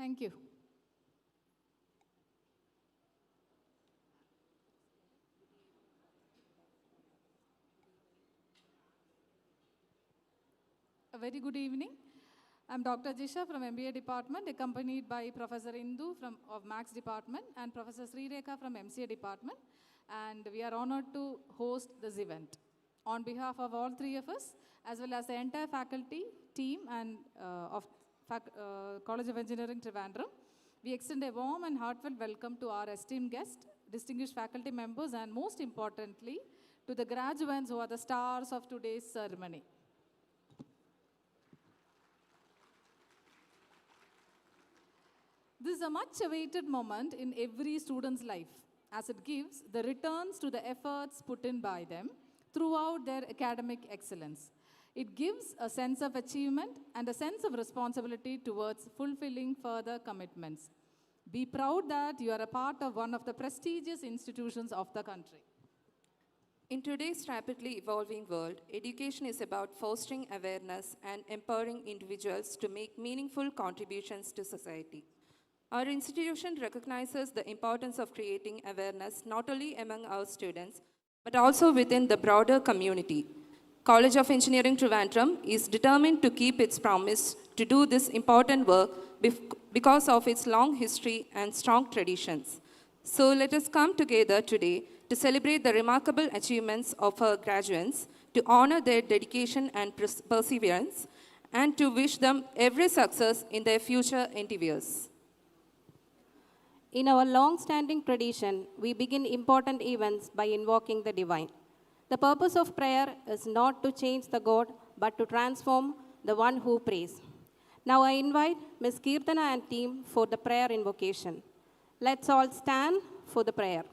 Thank you. A very good evening. I'm Dr. Jisha from MBA department, accompanied by Professor Indu of Max department and Professor Srireka from MCA department. And we are honored to host this event. On behalf of all three of us, as well as the entire faculty, team, and of College of Engineering, Trivandrum, we extend a warm and heartfelt welcome to our esteemed guests, distinguished faculty members, and most importantly, to the graduates who are the stars of today's ceremony. This is a much-awaited moment in every student's life, as it gives the returns to the efforts put in by them throughout their academic excellence. It gives a sense of achievement and a sense of responsibility towards fulfilling further commitments. Be proud that you are a part of one of the prestigious institutions of the country. In today's rapidly evolving world, education is about fostering awareness and empowering individuals to make meaningful contributions to society. Our institution recognizes the importance of creating awareness not only among our students, but also within the broader community. College of Engineering Trivandrum is determined to keep its promise to do this important work because of its long history and strong traditions. So let us come together today to celebrate the remarkable achievements of our graduates, to honor their dedication and perseverance, and to wish them every success in their future endeavors. In our long-standing tradition, we begin important events by invoking the divine. The purpose of prayer is not to change the God, but to transform the one who prays. Now I invite Ms. Kirtana and team for the prayer invocation. Let's all stand for the prayer.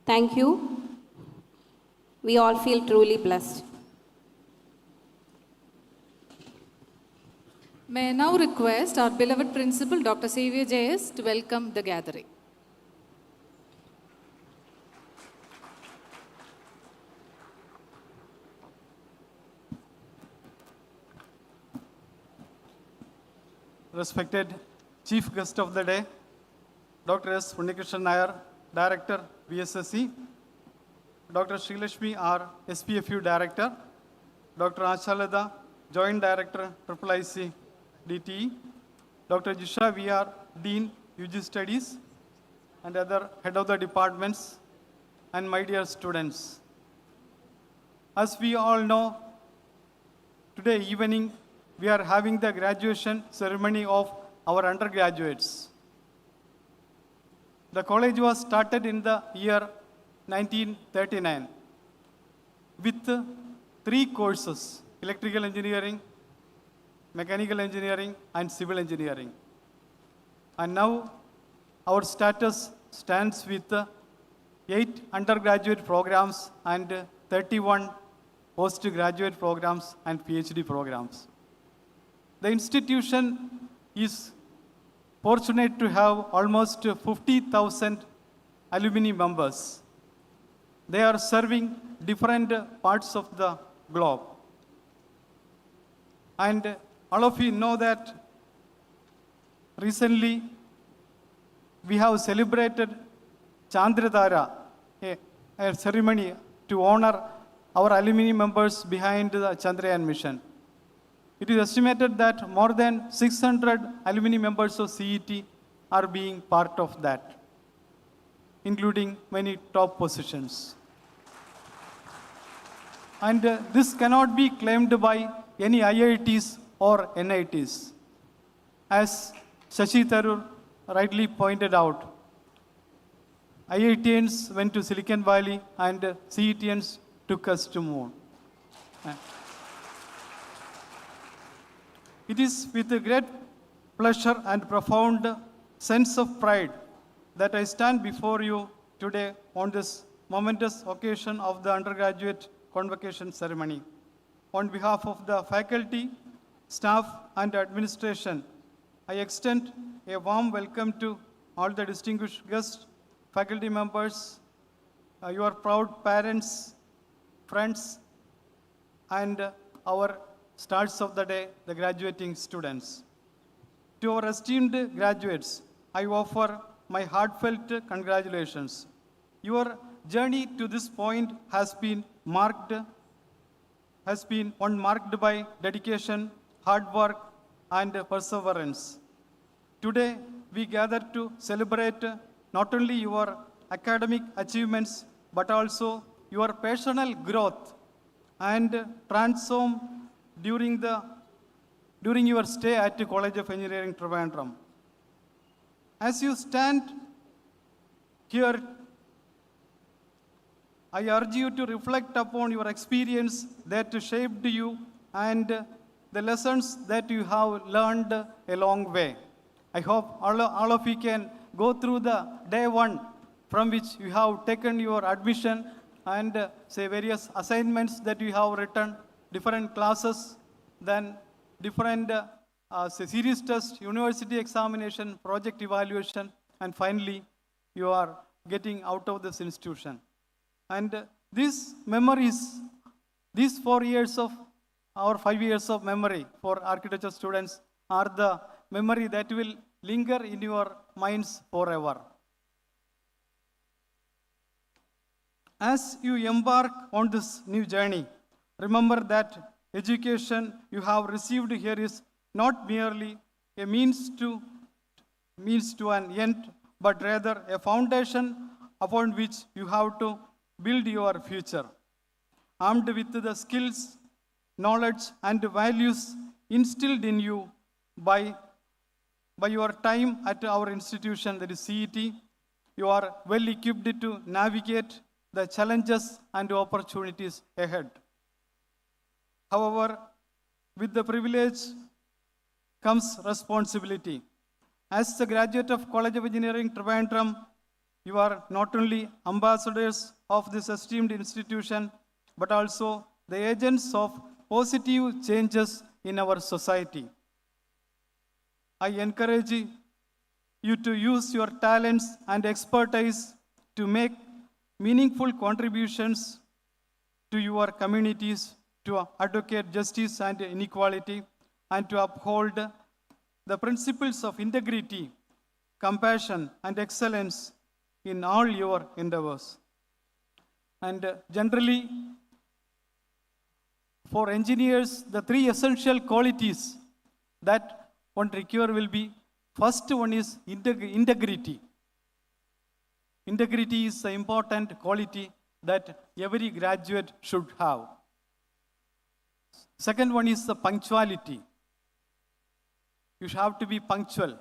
Thank you. We all feel truly blessed. May I now request our beloved principal, Dr. Xavier J.S., to welcome the gathering. Respected Chief Guest of the Day, Dr. S. Unnikrishnan Nair, Director, VSSC, Dr. Srilashmi R., SPFU Director, Dr. Achalada, Joint Director, IIIC, DTE, Dr. Jisha VR, Dean, UG Studies, and other head of the departments, and my dear students. As we all know, today evening we are having the graduation ceremony of our undergraduates. The college was started in the year 1939 with 3 courses: electrical engineering, mechanical engineering, and civil engineering. And now our status stands with 8 undergraduate programs and 31 postgraduate programs and PhD programs. The institution is fortunate to have almost 50,000 alumni members. They are serving different parts of the globe. And all of you know that recently we have celebrated Chandradhara, a ceremony to honor our alumni members behind the Chandrayaan mission. It is estimated that more than 600 alumni members of CET are being part of that, including many top positions. And this cannot be claimed by any IITs or NITs. As Shashi Tharoor rightly pointed out, IITians went to Silicon Valley and CETians took us to moon. It is with a great pleasure and profound sense of pride that I stand before you today on this momentous occasion of the undergraduate convocation ceremony. On behalf of the faculty, staff, and administration, I extend a warm welcome to all the distinguished guests, faculty members, your proud parents, friends, and our stars of the day, the graduating students. To our esteemed graduates, I offer my heartfelt congratulations. Your journey to this point has been one marked by dedication, hard work, and perseverance. Today, we gather to celebrate not only your academic achievements, but also your personal growth and transform during your stay at the College of Engineering, Trivandrum. As you stand here, I urge you to reflect upon your experience that shaped you and the lessons that you have learned along the way. I hope all of you can go through the day one from which you have taken your admission and say various assignments that you have written, different classes, then different series test, university examination, project evaluation, and finally you are getting out of this institution. And these memories, these 4 years of or 5 years of memory for architecture students are the memory that will linger in your minds forever. As you embark on this new journey, remember that education you have received here is not merely a means to an end, but rather a foundation upon which you have to build your future. Armed with the skills, knowledge, and values instilled in you by your time at our institution, that is CET, you are well equipped to navigate the challenges and opportunities ahead. However, with the privilege comes responsibility. As the graduate of College of Engineering, Trivandrum, you are not only ambassadors of this esteemed institution, but also the agents of positive changes in our society. I encourage you to use your talents and expertise to make meaningful contributions to your communities, to advocate justice and inequality, and to uphold the principles of integrity, compassion, and excellence in all your endeavors. And generally, for engineers, the 3 essential qualities that one require will be, first one is integrity. Integrity is an important quality that every graduate should have. Second one is the punctuality. You should have to be punctual.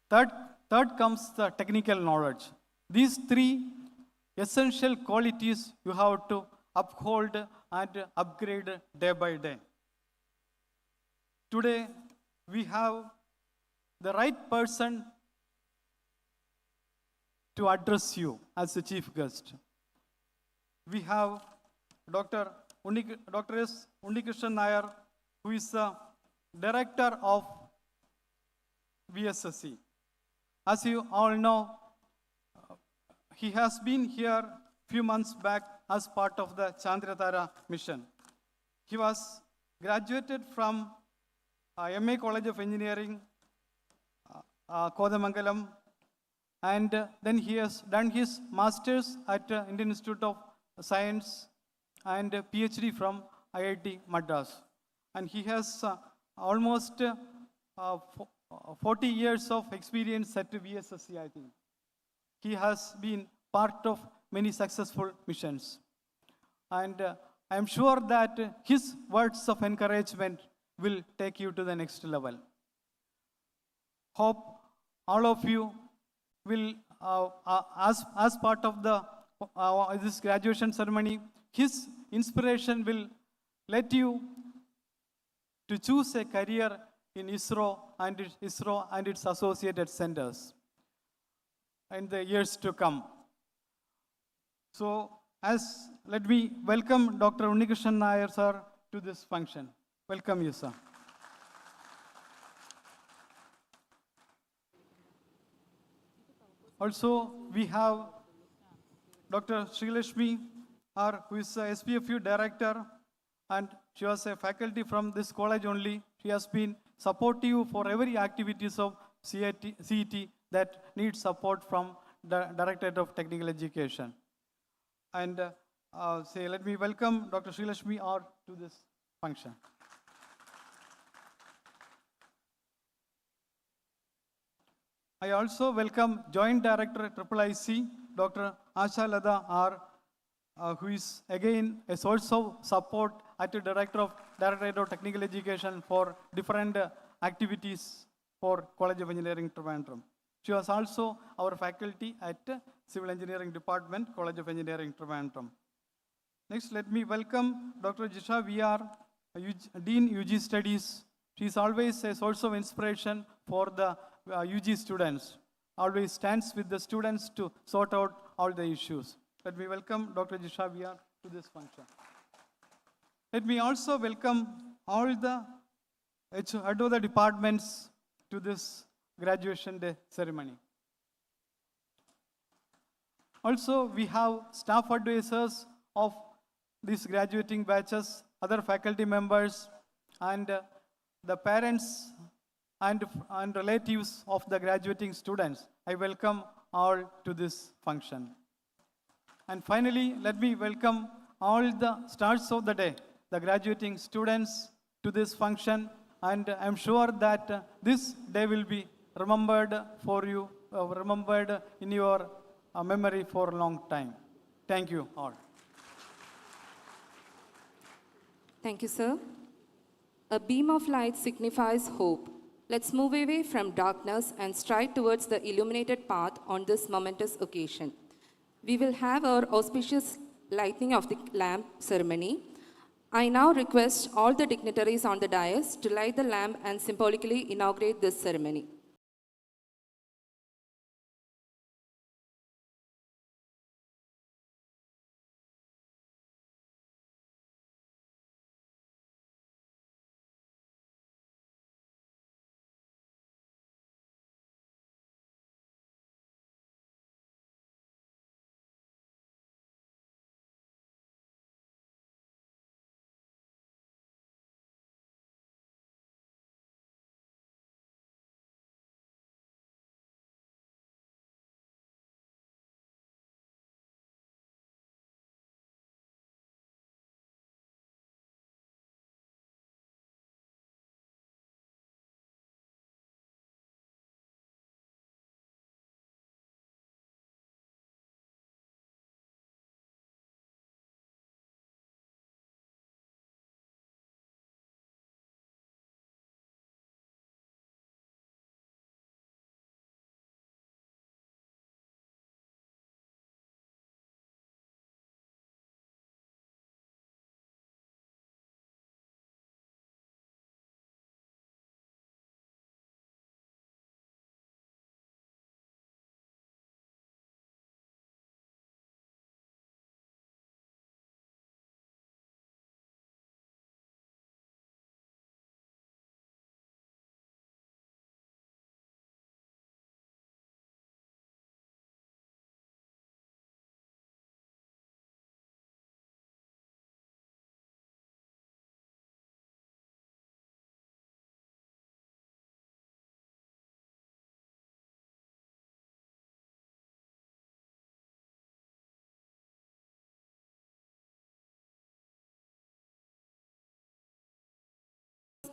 Third comes the technical knowledge. These 3 essential qualities you have to uphold and upgrade day by day. Today, we have the right person to address you as the chief guest. We have Dr. S. Unnikrishnan Nair, who is the director of VSSC. As you all know, he has been here few months back as part of the Chandratara mission. He was graduated from MA College of Engineering, Kodamangalam, and then he has done his master's at Indian Institute of Science and PhD from IIT Madras. And he has almost 40 years of experience at VSSC, I think. He has been part of many successful missions. And I am sure that his words of encouragement will take you to the next level. Hope all of you will, as part of this graduation ceremony, his inspiration will let you to choose a career in ISRO and its associated centers in the years to come. So, let me welcome Dr. Unnikrishnan Nair, sir, to this function. Welcome you, sir. Also, we have Dr. Srilashmi, who is a SPFU director, and she was a faculty from this college only. She has been supportive for every activities of CET that needs support from the Directorate of Technical Education. And let me welcome Dr. Srilashmi to this function. I also welcome Joint Director at IIIC, Dr. Asha Lada R., who is again a source of support at the Directorate of Technical Education for different activities for College of Engineering, Trivandrum. She was also our faculty at Civil Engineering Department, College of Engineering, Trivandrum. Next, let me welcome Dr. Jisha VR, Dean UG Studies. She is always a source of inspiration for the UG students, always stands with the students to sort out all the issues. Let me welcome Dr. Jisha VR to this function. Let me also welcome all the head of the departments to this graduation day ceremony. Also, we have staff advisors of these graduating batches, other faculty members, and the parents and relatives of the graduating students. I welcome all to this function. And finally, let me welcome all the stars of the day, the graduating students, to this function. And I'm sure that this day will be remembered for you, remembered in your memory for a long time. Thank you all. Thank you, sir. A beam of light signifies hope. Let's move away from darkness and stride towards the illuminated path on this momentous occasion. We will have our auspicious lighting of the lamp ceremony. I now request all the dignitaries on the dais to light the lamp and symbolically inaugurate this ceremony.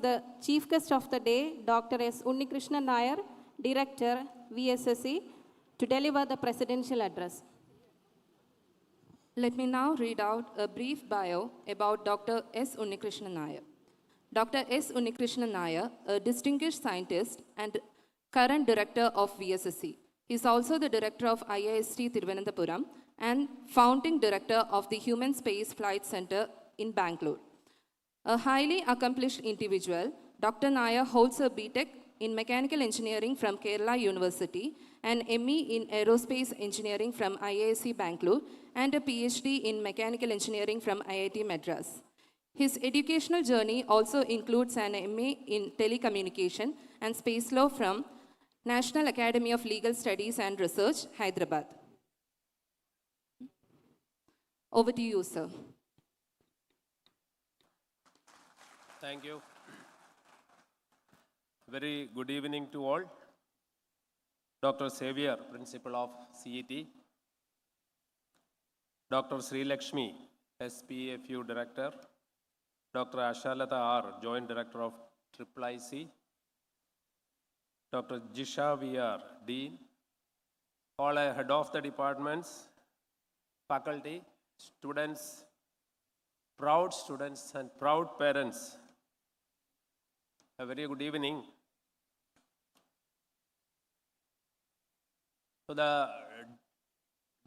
the chief guest of the day, Dr. S. Unnikrishnan Nair, Director, VSSC, to deliver the presidential address. Let me now read out a brief bio about Dr. S. Unnikrishnan Nair. Dr. S. Unnikrishnan Nair, a distinguished scientist and current director of VSSC. He is also the director of IIST Thiruvananthapuram and founding director of the Human Space Flight Center in Bangalore. A highly accomplished individual, Dr. Nair holds a BTech in Mechanical Engineering from Kerala University, an ME in Aerospace Engineering from IISc Bangalore, and a PhD in Mechanical Engineering from IIT Madras. His educational journey also includes an MA in Telecommunication and Space Law from National Academy of Legal Studies and Research, Hyderabad. Over to you, sir. Thank you. Very good evening to all. Dr. Xavier, Principal of CET. Dr. Sri Lakshmi, SPFU Director. Dr. Ashalata R, Joint Director of IIIC. Dr. Jisha VR, Dean. All head of the departments, faculty, students, proud students and proud parents. A very good evening. So the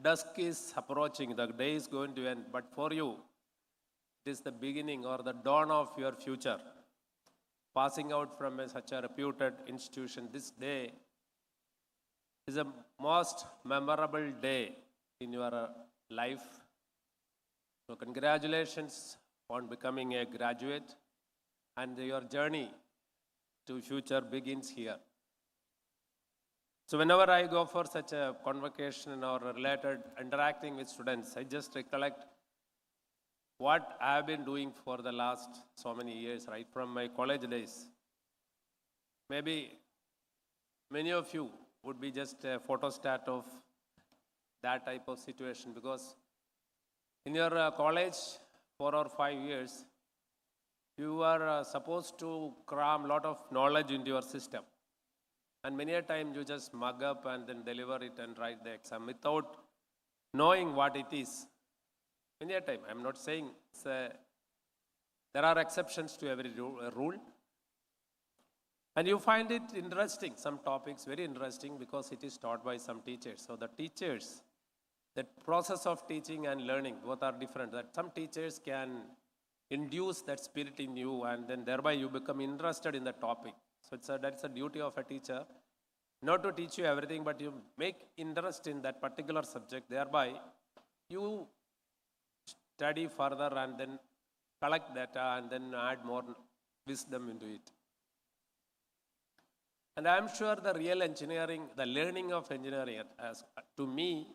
dusk is approaching, the day is going to end, but for you, it is the beginning or the dawn of your future. Passing out from such a reputed institution, this day is a most memorable day in your life. So congratulations on becoming a graduate, and your journey to future begins here. So whenever I go for such a convocation or related interacting with students, I just recollect what I have been doing for the last so many years, right from my college days. Maybe many of you would be just a photostat of that type of situation, because in your college 4 or 5 years, you are supposed to cram a lot of knowledge into your system. And many a time you just mug up and then deliver it and write the exam without knowing what it is. Many a time, I'm not saying there are exceptions to every rule. And you find it interesting, some topics very interesting because it is taught by some teachers. So the teachers, that process of teaching and learning, both are different. That some teachers can induce that spirit in you, and then thereby you become interested in the topic. So that's a duty of a teacher, not to teach you everything, but you make interest in that particular subject. Thereby, you study further and then collect data and then add more wisdom into it. And I'm sure the real engineering, the learning of engineering, to me,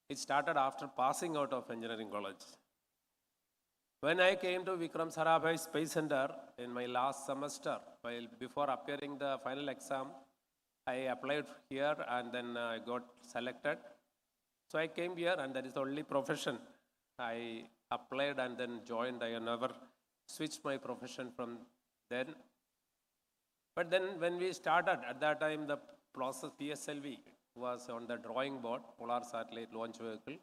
it started after passing out of engineering college. When I came to Vikram Sarabhai Space Center in my last semester, before appearing the final exam, I applied here and then I got selected. So I came here, and that is the only profession I applied and then joined. I never switched my profession from then. But then when we started, at that time the process PSLV was on the drawing board, Polar Satellite Launch Vehicle.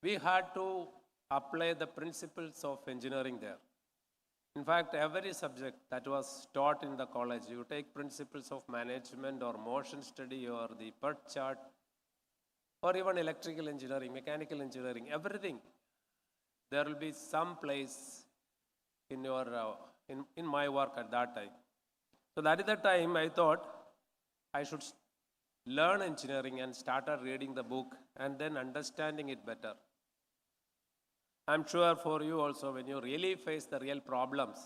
We had to apply the principles of engineering there. In fact, every subject that was taught in the college, you take principles of management or motion study or the PERT chart, or even electrical engineering, mechanical engineering, everything. There will be some place in your in my work at that time. So that is the time I thought I should learn engineering and started reading the book and then understanding it better. I'm sure for you also, when you really face the real problems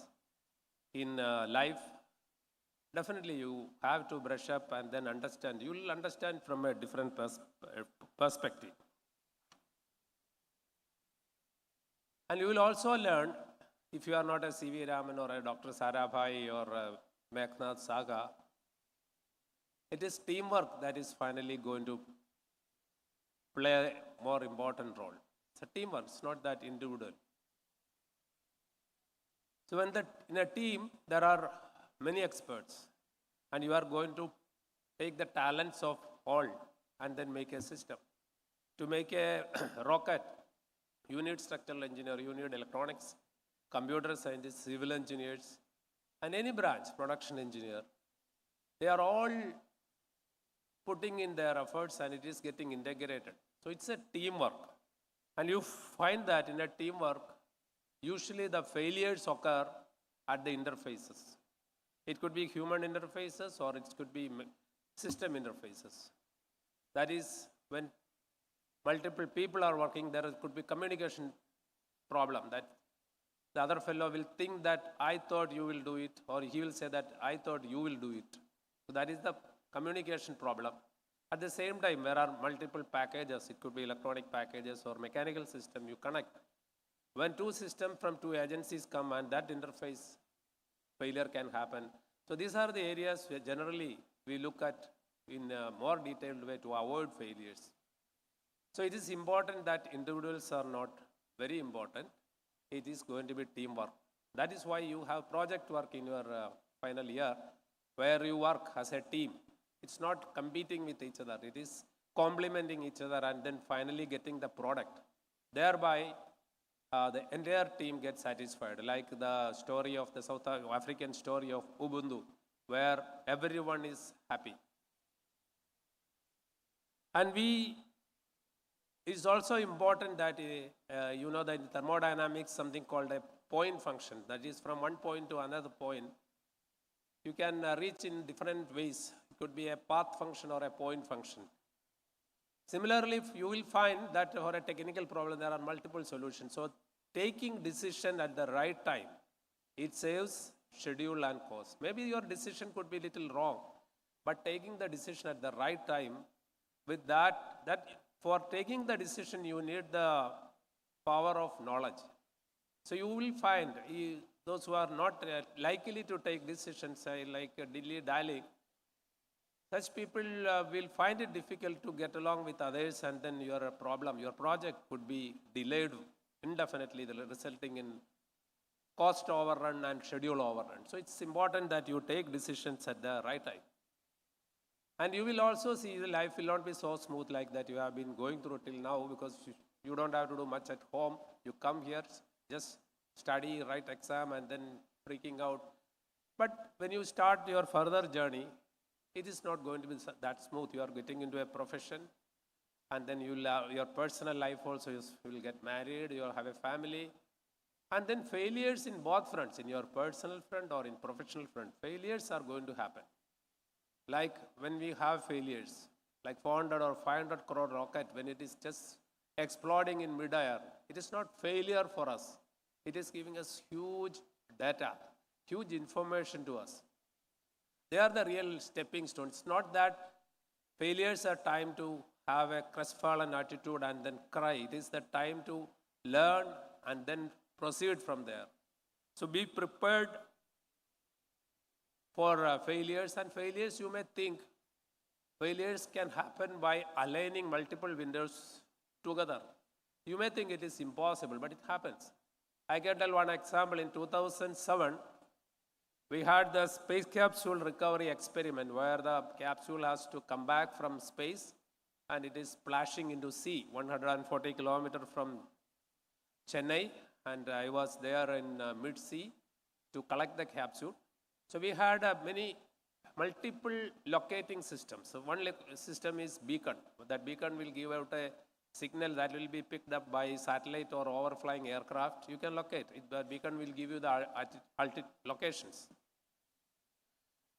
in life, definitely you have to brush up and then understand. You will understand from a different perspective. And you will also learn, if you are not a C.V. Raman or a Dr. Sarabhai or a Meknath Saga, it is teamwork that is finally going to play a more important role. It's a teamwork, it's not that individual. So when in a team, there are many experts, and you are going to take the talents of all and then make a system. To make a rocket, you need structural engineer, you need electronics, computer scientists, civil engineers, and any branch, production engineer. They are all putting in their efforts and it is getting integrated. So it's a teamwork. And you find that in a teamwork, usually the failures occur at the interfaces. It could be human interfaces or it could be system interfaces. That is, when multiple people are working, there could be communication problem that the other fellow will think that I thought you will do it, or he will say that I thought you will do it. So that is the communication problem. At the same time, there are multiple packages. It could be electronic packages or mechanical system you connect. When two systems from two agencies come and that interface failure can happen. So these are the areas where generally we look at in a more detailed way to avoid failures. So it is important that individuals are not very important. It is going to be teamwork. That is why you have project work in your final year, where you work as a team. It's not competing with each other. It is complementing each other and then finally getting the product. Thereby, the entire team gets satisfied, like the story of the South African story of Ubuntu, where everyone is happy. And it's also important that you know that in thermodynamics, something called a point function, that is from one point to another point, you can reach in different ways. It could be a path function or a point function. Similarly, you will find that for a technical problem, there are multiple solutions. So taking decision at the right time, it saves schedule and cost. Maybe your decision could be a little wrong, but taking the decision at the right time, with that for taking the decision, you need the power of knowledge. So you will find those who are not likely to take decisions, like dilly-dallying, such people will find it difficult to get along with others, and then your project could be delayed indefinitely, resulting in cost overrun and schedule overrun. So it's important that you take decisions at the right time. And you will also see the life will not be so smooth like that you have been going through till now, because you don't have to do much at home. You come here, just study, write exam, and then freaking out. But when you start your further journey, it is not going to be that smooth. You are getting into a profession, and then you will have your personal life also. You will get married, you will have a family. And then failures in both fronts, in your personal front or in professional front, failures are going to happen. Like when we have failures, like 400 or 500 crore rocket, when it is just exploding in mid-air, it is not failure for us. It is giving us huge data, huge information to us. They are the real stepping stones. It's not that failures are time to have a crestfallen attitude and then cry. It is the time to learn and then proceed from there. So be prepared for failures. And failures, you may think, failures can happen by aligning multiple windows together. You may think it is impossible, but it happens. I can tell one example. In 2007, we had the space capsule recovery experiment, where the capsule has to come back from space and it is splashing into sea, 140 kilometers from Chennai, and I was there in mid-sea to collect the capsule. So we had multiple locating systems. So one system is beacon. That beacon will give out a signal that will be picked up by satellite or overflying aircraft. You can locate it. The beacon will give you the locations.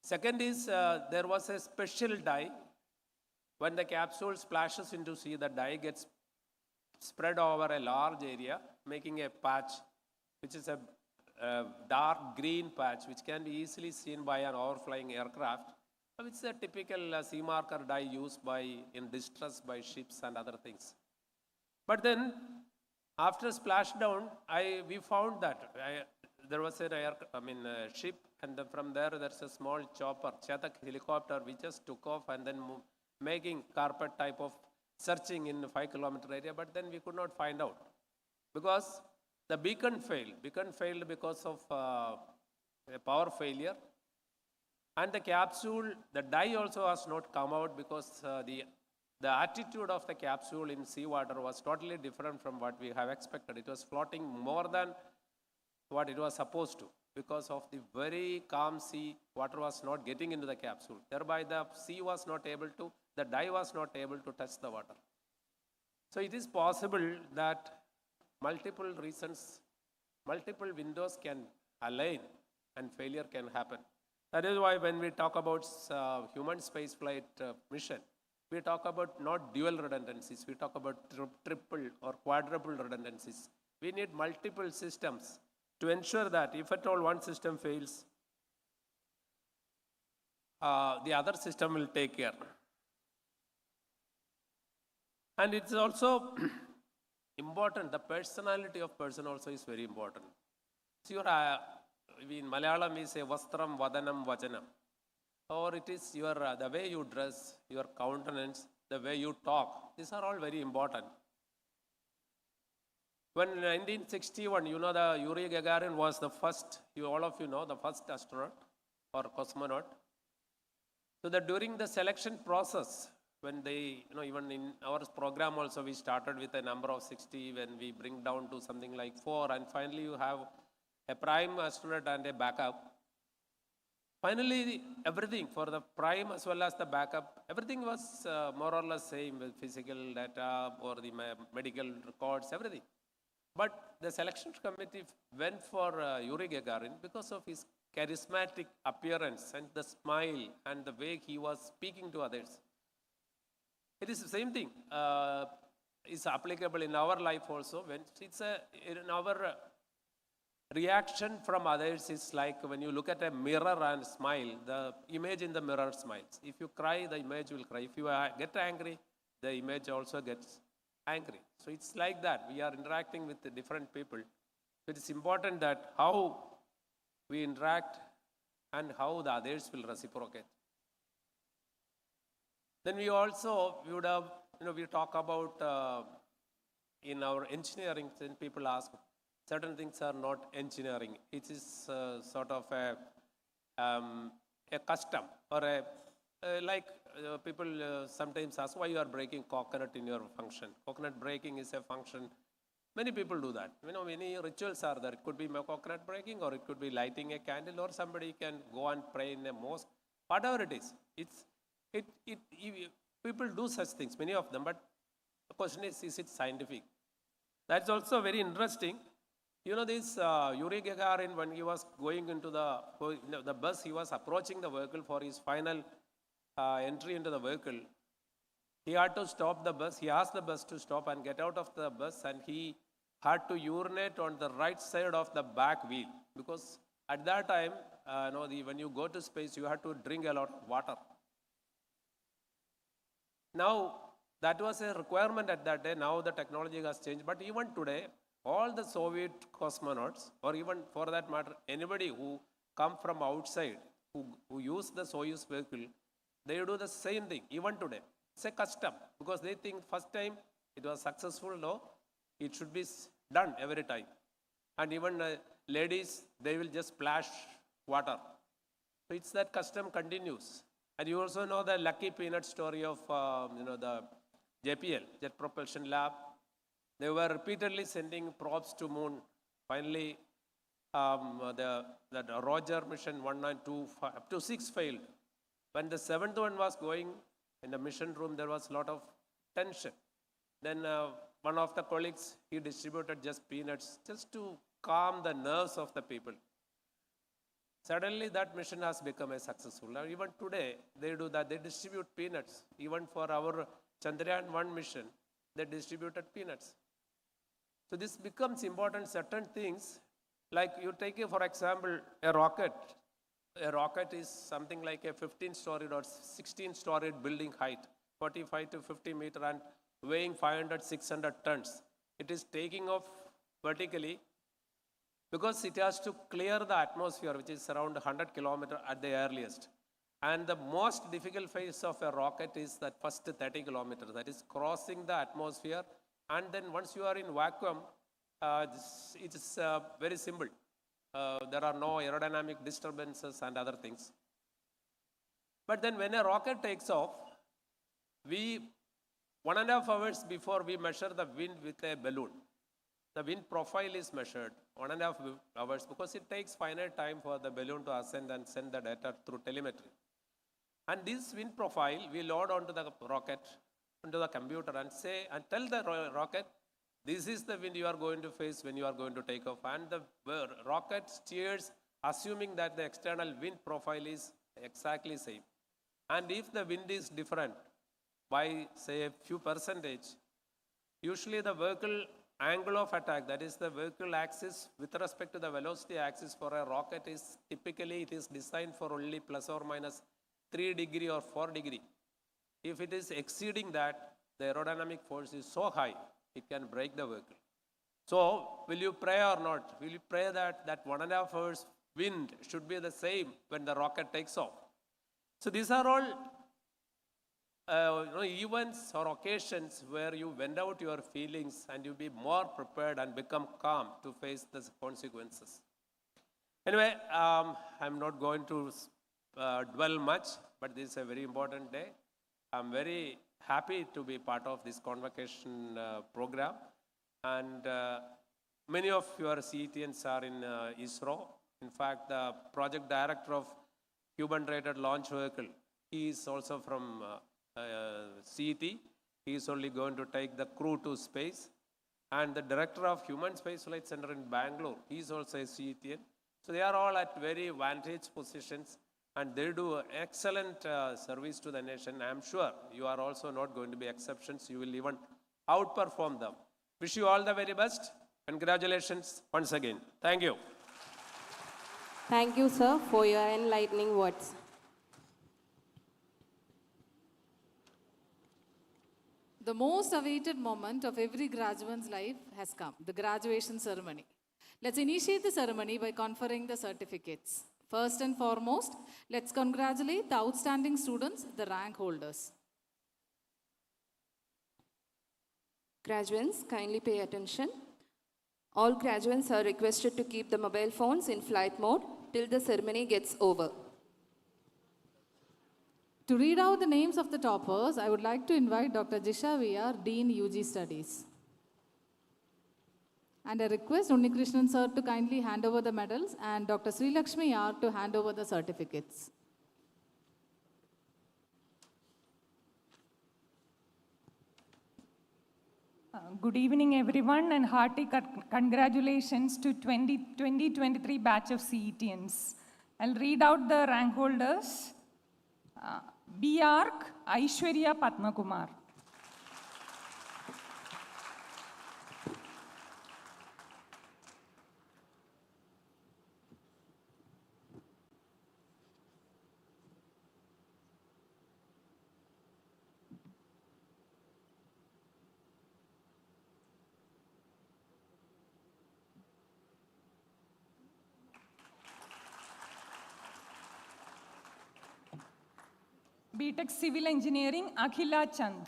Second is there was a special dye. When the capsule splashes into sea, the dye gets spread over a large area, making a patch, which is a dark green patch, which can be easily seen by an overflying aircraft. It's a typical sea marker dye used in distress by ships and other things. But then, after splashdown, we found that there was a ship, and then from there's a small chopper, Chetak helicopter, which just took off and then making carpet type of searching in a 5-kilometer area. But then we could not find out, because The beacon failed. Beacon failed because of a power failure. And the capsule, the dye also has not come out because the attitude of the capsule in seawater was totally different from what we have expected. It was floating more than what it was supposed to because of the very calm sea. Water was not getting into the capsule. Thereby, the sea was not able to, the dye was not able to touch the water. So it is possible that multiple reasons, multiple windows can align and failure can happen. That is why when we talk about human spaceflight mission, we talk about not dual redundancies, we talk about triple or quadruple redundancies. We need multiple systems to ensure that if at all one system fails, the other system will take care. And it's also important, the personality of person also is very important. So in Malayalam we say vastram, vadanam, vajanam. Or it is your the way you dress, your countenance, the way you talk. These are all very important. When in 1961, you know, the Yuri Gagarin was the first, all of you know, the first astronaut or cosmonaut. So that during the selection process, when they, you know, even in our program also we started with a number of 60, when we bring down to something like 4, and finally you have a prime astronaut and a backup. Finally, everything for the prime as well as the backup, everything was more or less same with physical data or the medical records, everything. But the selection committee went for Yuri Gagarin because of his charismatic appearance and the smile and the way he was speaking to others. It is the same thing. Is applicable in our life also. When it's in our reaction from others is like when you look at a mirror and smile, the image in the mirror smiles. If you cry, the image will cry. If you get angry, the image also gets angry. So it's like that. We are interacting with the different people. So it is important that how we interact and how the others will reciprocate. Then we would have, you know, we talk about in our engineering, then people ask, certain things are not engineering. It is sort of a custom or people sometimes ask why you are breaking coconut in your function. Coconut breaking is a function. Many people do that. You know, many rituals are there. It could be coconut breaking, or it could be lighting a candle, or somebody can go and pray in a mosque. Whatever it is, people do such things, many of them. But the question is it scientific? That's also very interesting. You know, this Yuri Gagarin, when he was going into the bus, he was approaching the vehicle for his final entry into the vehicle. He had to stop the bus. He asked the bus to stop and get out of the bus, and he had to urinate on the right side of the back wheel, because at that time, when you go to space, you have to drink a lot of water. Now, that was a requirement at that day. Now the technology has changed. But even today, all the Soviet cosmonauts, or even for that matter, anybody who come from outside, who use the Soyuz vehicle, they do the same thing, even today. It's a custom, because they think first time it was successful, no, it should be done every time. And even ladies, they will just splash water. So it's that custom continues. And you also know the Lucky Peanut story of the JPL, Jet Propulsion Lab. They were repeatedly sending probes to moon. Finally, the Roger mission 1 and 2 up to 6 failed. When the 7th one was going in the mission room, there was a lot of tension. Then one of the colleagues, he distributed just peanuts just to calm the nerves of the people. Suddenly that mission has become a successful. Now, even today, they do that. They distribute peanuts. Even for our Chandrayaan 1 mission, they distributed peanuts. So this becomes important, certain things, like you take, for example, a rocket. A rocket is something like a 15-storied or 16-storied building height, 45 to 50 meters, and weighing 500, 600 tons. It is taking off vertically because it has to clear the atmosphere, which is around 100 kilometers at the earliest. And the most difficult phase of a rocket is that first 30 kilometers, that is crossing the atmosphere. And then once you are in vacuum, it is very simple. There are no aerodynamic disturbances and other things. But then when a rocket takes off, we 1.5 hours before we measure the wind with a balloon. The wind profile is measured 1.5 hours because it takes finite time for the balloon to ascend and send the data through telemetry. And this wind profile we load onto the rocket, onto the computer and say, and tell the rocket, this is the wind you are going to face when you are going to take off. And the rocket steers assuming that the external wind profile is exactly same. And if the wind is different by say a few percentage, usually the vehicle angle of attack, that is the vehicle axis with respect to the velocity axis for a rocket is typically it is designed for only plus or minus 3 degree or 4 degree. If it is exceeding that, the aerodynamic force is so high, it can break the vehicle. So, will you pray or not? Will you pray that 1.5 hours wind should be the same when the rocket takes off? So, these are all events or occasions where you vent out your feelings and you be more prepared and become calm to face the consequences. Anyway, I'm not going to dwell much, but this is a very important day. I'm very happy to be part of this convocation program. And many of your CETians are in ISRO. In fact, the project director of human-rated launch vehicle, he is also from CET. He is only going to take the crew to space. And the director of Human Space Flight Center in Bangalore, he is also a CETian. So they are all at very vantage positions and they do excellent service to the nation. I am sure you are also not going to be exceptions. You will even outperform them. Wish you all the very best. Congratulations once again. Thank you. Thank you, sir, for your enlightening words. The most awaited moment of every graduate's life has come, the graduation ceremony. Let's initiate the ceremony by conferring the certificates. First and foremost, let's congratulate the outstanding students, the rank holders. Graduates, kindly pay attention. All graduates are requested to keep the mobile phones in flight mode till the ceremony gets over. To read out the names of the toppers, I would like to invite Dr. Jisha VR, Dean UG Studies. And I request Unnikrishnan sir to kindly hand over the medals and Dr. Sri Lakshmi R to hand over the certificates. Good evening, everyone, and hearty congratulations to 2023 batch of CETians. I'll read out the rank holders. B. Arc, Aishwarya Padmakumar. BTech Civil Engineering, Akhila Chand.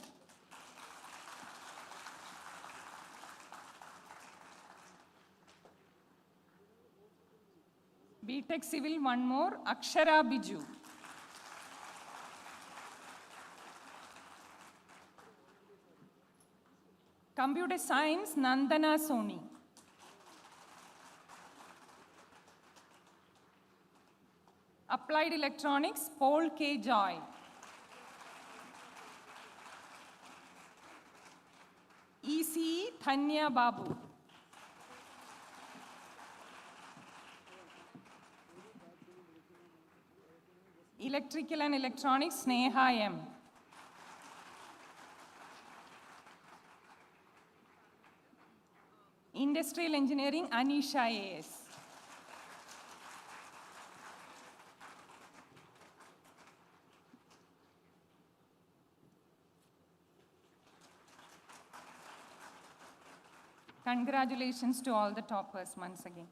BTech Civil, one more, Akshara Biju. Computer Science, Nandana Soni. Applied Electronics, Paul K. Joy. ECE, Thanya Babu. Electrical and Electronics, Sneha M. Industrial Engineering, Anisha AS. Congratulations to all the toppers once again.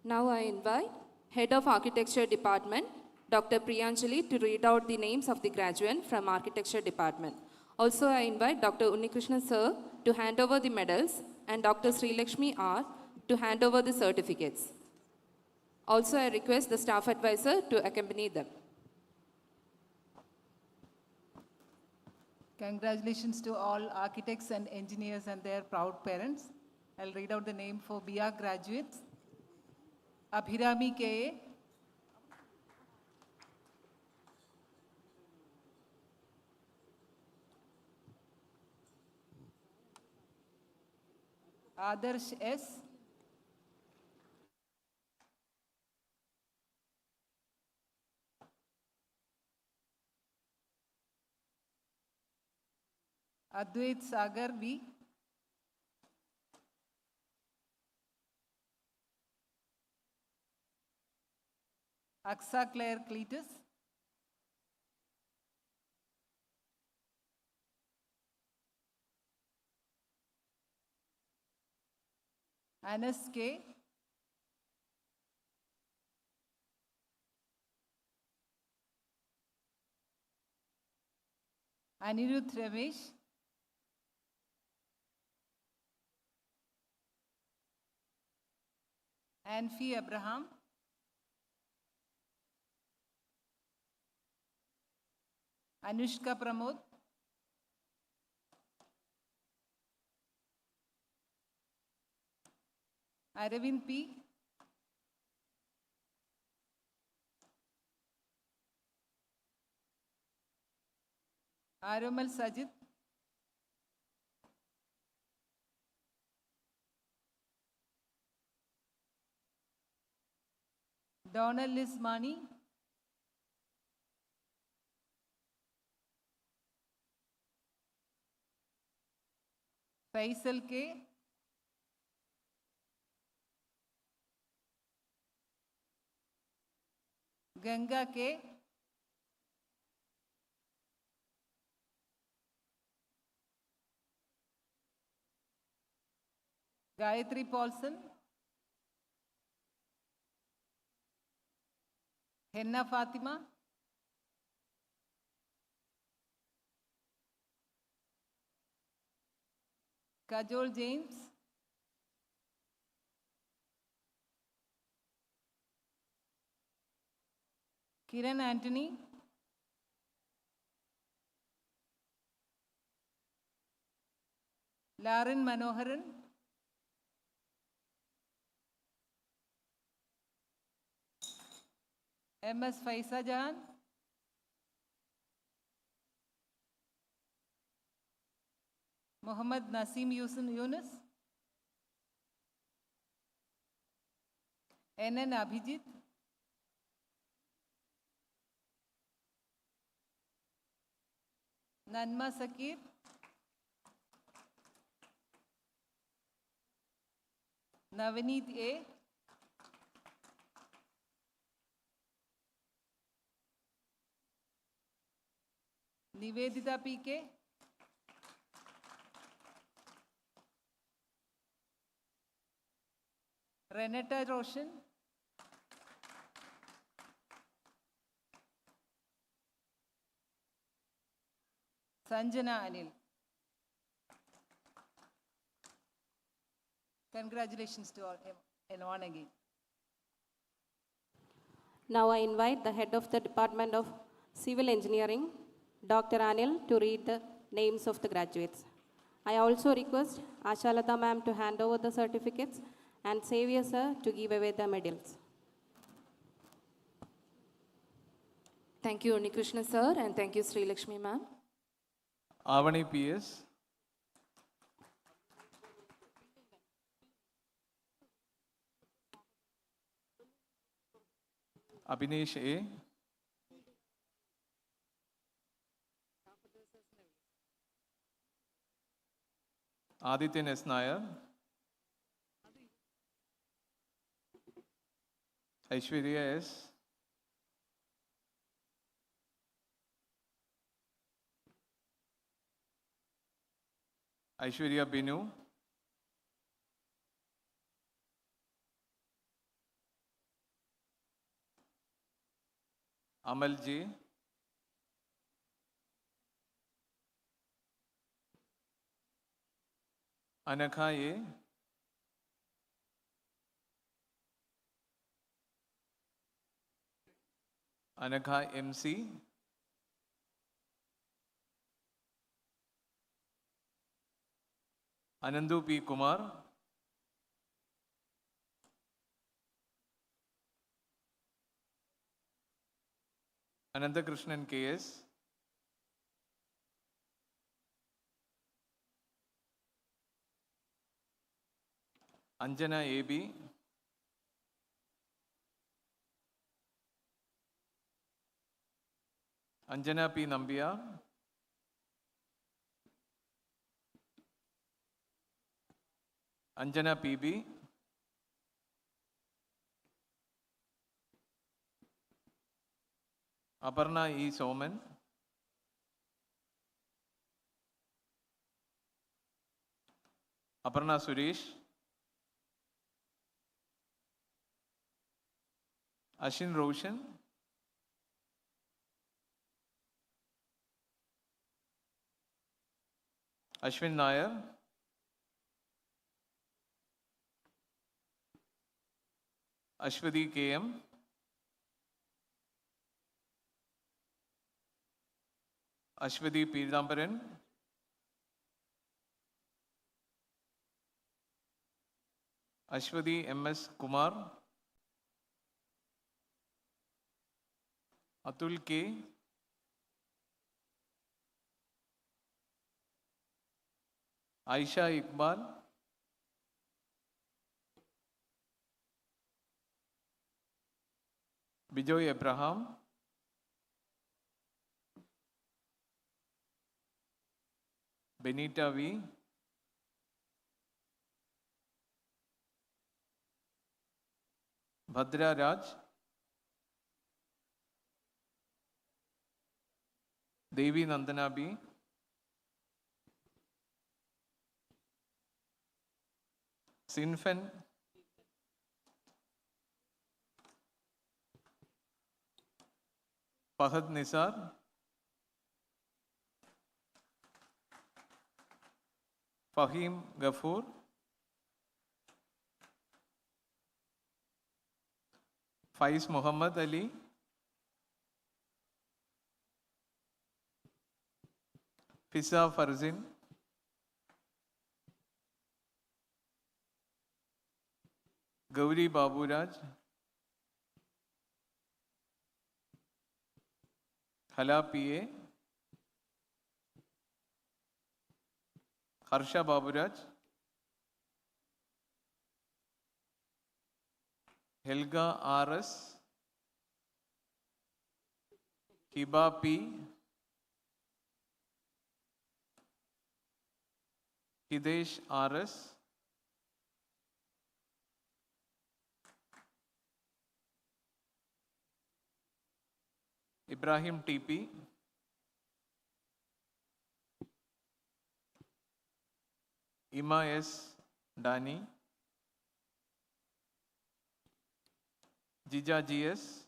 Now I invite Head of Architecture Department, Dr. Priyanjali, to read out the names of the graduates from Architecture Department. Also, I invite Dr. Unnikrishnan sir to hand over the medals and Dr. Sri Lakshmi R to hand over the certificates. Also, I request the staff advisor to accompany them. Congratulations to all architects and engineers and their proud parents. I'll read out the name for BR graduates. Abhirami K.A., Adarsh S., Advait Sagar V., Aksa Claire Cletus, Anas K., Anirudh Ramesh, Anfi Abraham, Anushka Pramod, Aravind P., Arumal Sajid, Donald Liz Mani, Faisal K., Ganga K., Gayatri Paulson, Henna Fatima, Kajol James, Kiran Anthony, Lauren Manoharan, MS Faisa Jahan, Muhammad Nasim Yunus, NN Abhijit, Nanma Sakir, Navaneet A., Nivedita PK, Renata Roshan, Sanjana Anil. Congratulations to all and one again. Now I invite the head of the Department of Civil Engineering, Dr. Anil, to read the names of the graduates. I also request Ashalata ma'am to hand over the certificates and Xavier sir to give away the medals. Thank you, Unnikrishnan sir, and thank you, Sri Lakshmi ma'am. Avani PS, Abhinesh A, Adityan S. Nair, Aishwarya S, Aishwarya Binu, Amal J, Anakha A, Anakha MC, Anandu P. Kumar, Anandakrishnan K.S., Anjana A.B., Anjana P. Nambiya, Anjana P.B., Aparna E. Soman, Aparna Suresh, Ashin Roshan, Ashwin Nair, Ashwadi K.M., Ashwadi Peedambaran, Ashwadi M.S. Kumar, Atul K., Aisha Iqbal, Bijoy Abraham, Benita V., Bhadra Raj, Devi Nandana B., Sinfen, Fahad Nisar, Fahim Ghafoor, Faiz Muhammad Ali, Fisa Farzin, Gauri Baburaj, Hala P.A., Harsha Baburaj, Helga R.S., Hiba P., Hidesh R.S., Ibrahim T.P., Ima S. Dani, Jija G.S.,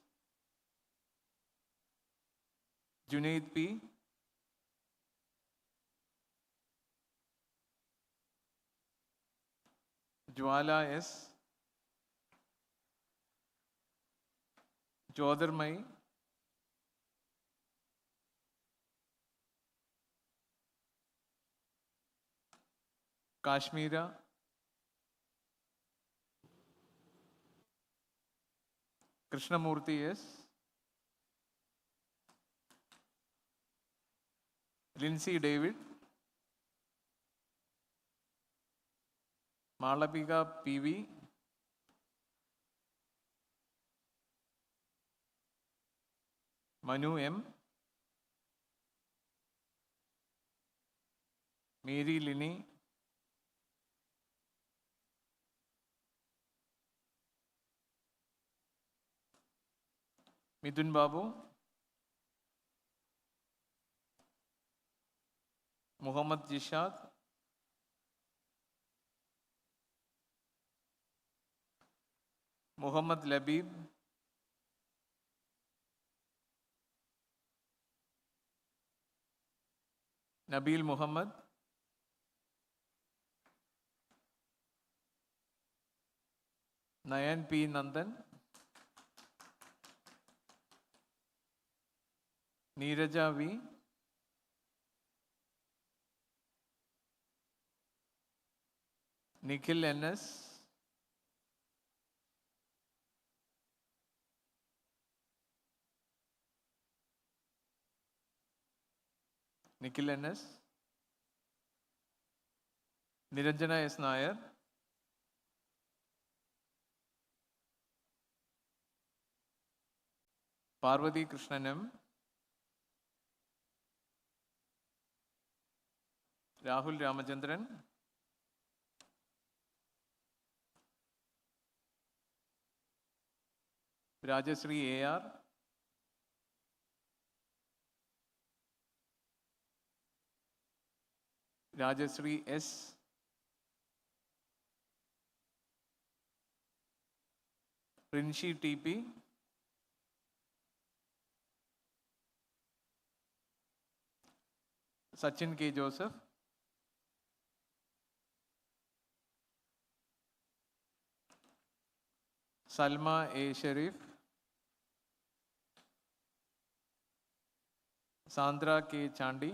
Junaid P., Jwala S., Jyodarmai, Kashmira, Krishnamurthy S., Lindsay David, Malabika P.V., Manu M., Mary Lini, Midun Babu, Muhammad Jishad, Muhammad Labib, Nabil Muhammad, Nayan P. Nandan, Neeraja V, Nikhil NS, Nikhil NS, Niranjana S. Nair, Parvati Krishnan M, Rahul Ramachandran, Rajashree AR, Rajashree S, Rinshi TP, Sachin K. Joseph, Salma A. Sharif, Sandra K. Chandi,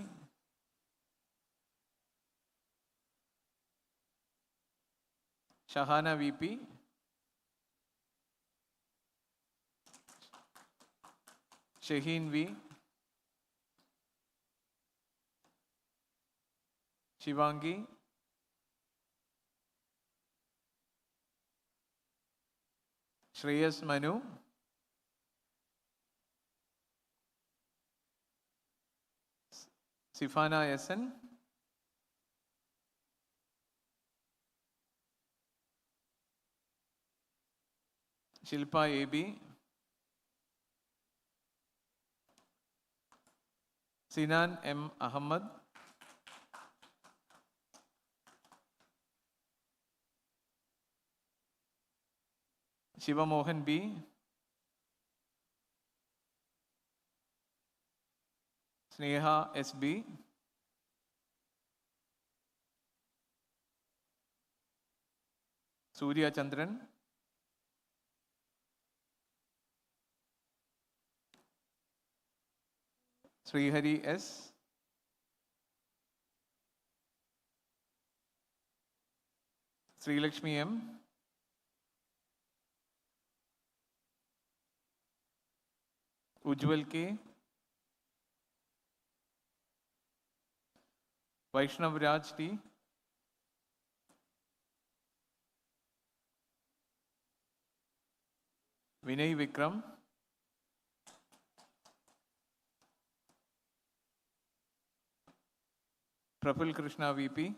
Shahana VP, Shaheen V, Shivangi, Shreyas Manu, Sifana SN, Shilpa AB, Sinan M. Ahmad, Shiva Mohan B, Sneha SB, Surya Chandran, Srihari S, Sri Lakshmi M, Ujjwal K, Vaishnav Raj T, Vinay Vikram, Praful Krishna VP,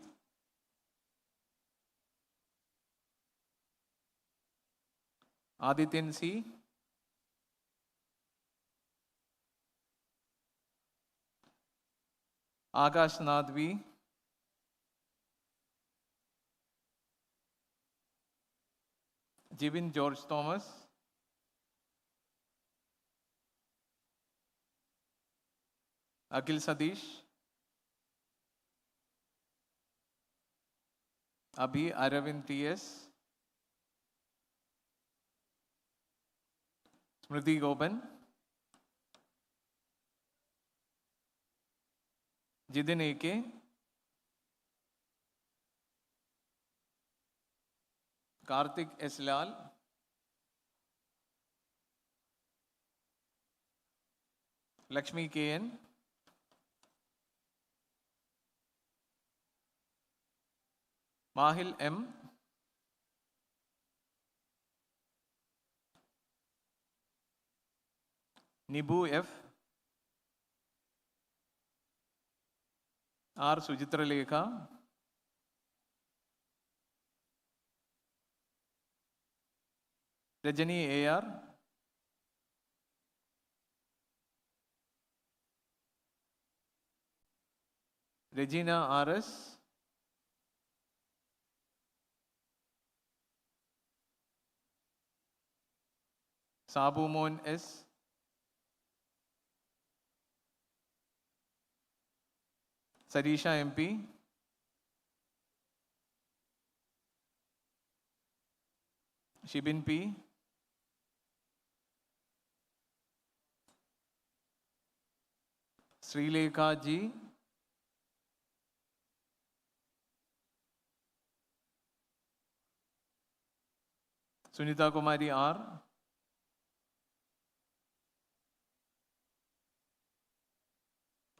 Adityan C, Akash Nath V, Jibin George Thomas, Akhil Sadish, Abhi Aravind TS, Smriti Goban, Jidin AK, Karthik S. Lal, Lakshmi KN, Mahil M, Nibu F, R. Sujitra Lekha, Rajani AR, Regina RS, Sabu Mohan S, Sarisha MP, Shibin P. Srilekha G. Sunita Kumari R.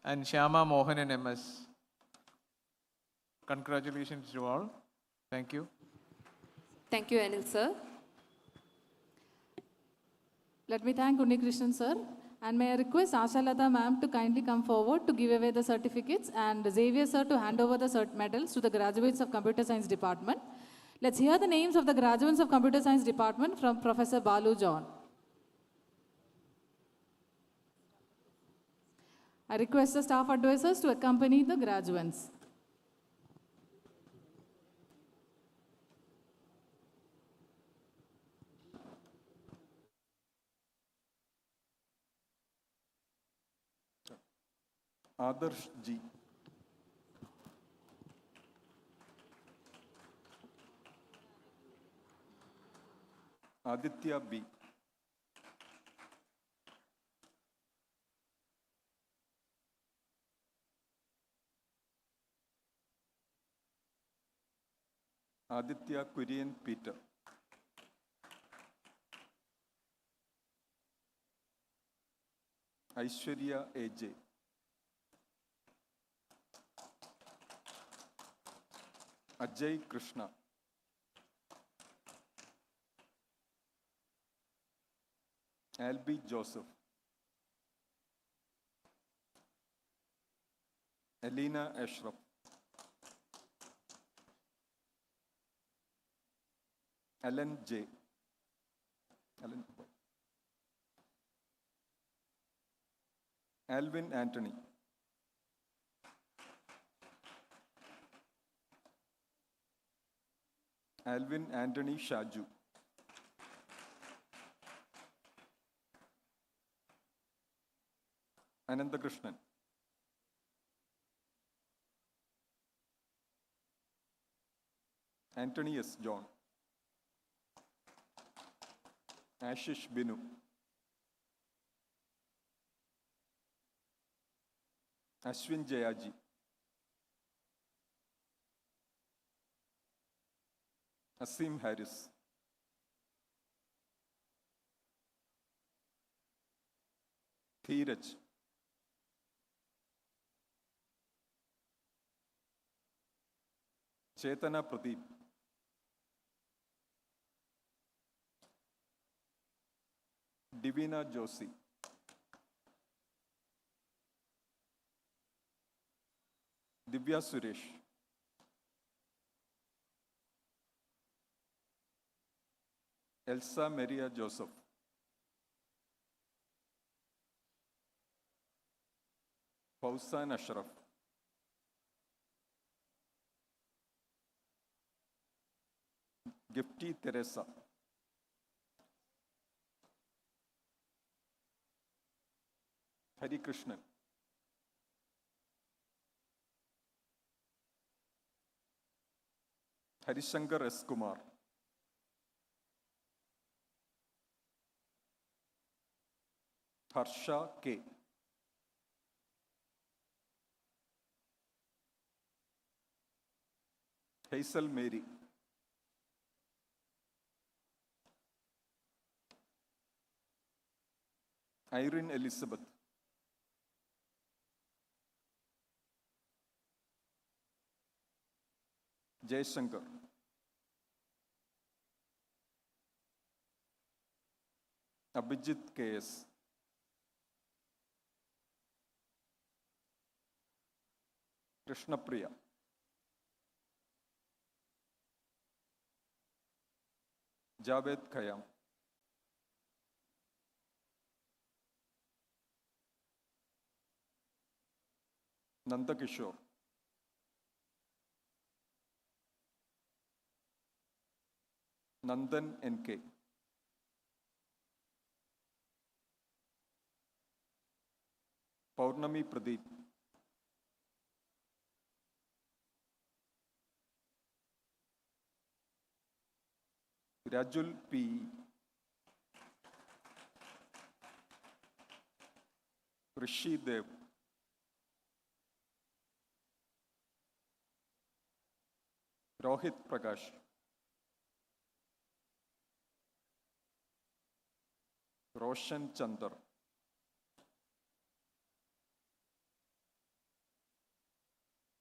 And Shyama Mohan and MS. Congratulations to all. Thank you. Thank you, Anil sir. Let me thank Unnikrishnan sir. And may I request Ashalata ma'am to kindly come forward to give away the certificates and Xavier sir to hand over the cert medals to the graduates of Computer Science Department. Let's hear the names of the graduates of Computer Science Department from Professor Balu John. I request the staff advisors to accompany the graduates. Adarsh G. Aditya B. Aditya Kurian Peter. Aishwarya AJ. Ajay Krishna. Albi Joseph. Elena Ashraf. Alan J. Alan. Alvin Anthony. Alvin Anthony Shaju. Anandakrishnan. Anthony S. John. Ashish Binu. Ashwin Jayaji. Asim Harris. Dheeraj. Chetana Pradeep. Divina Joshi. Divya Suresh. Elsa Maria Joseph. Fausan Ashraf. Gifty Teresa. Hari Krishnan. Harishankar S. Kumar. Harsha K. Hazel Mary. Irene Elizabeth. Jayshankar. Abhijit K.S. Krishna Priya. Javed Khayyam. Nanda Kishore. Nandan N.K. Paurnami Pradeep. Rajul P. Rishi Dev. Rohit Prakash. Roshan Chandar.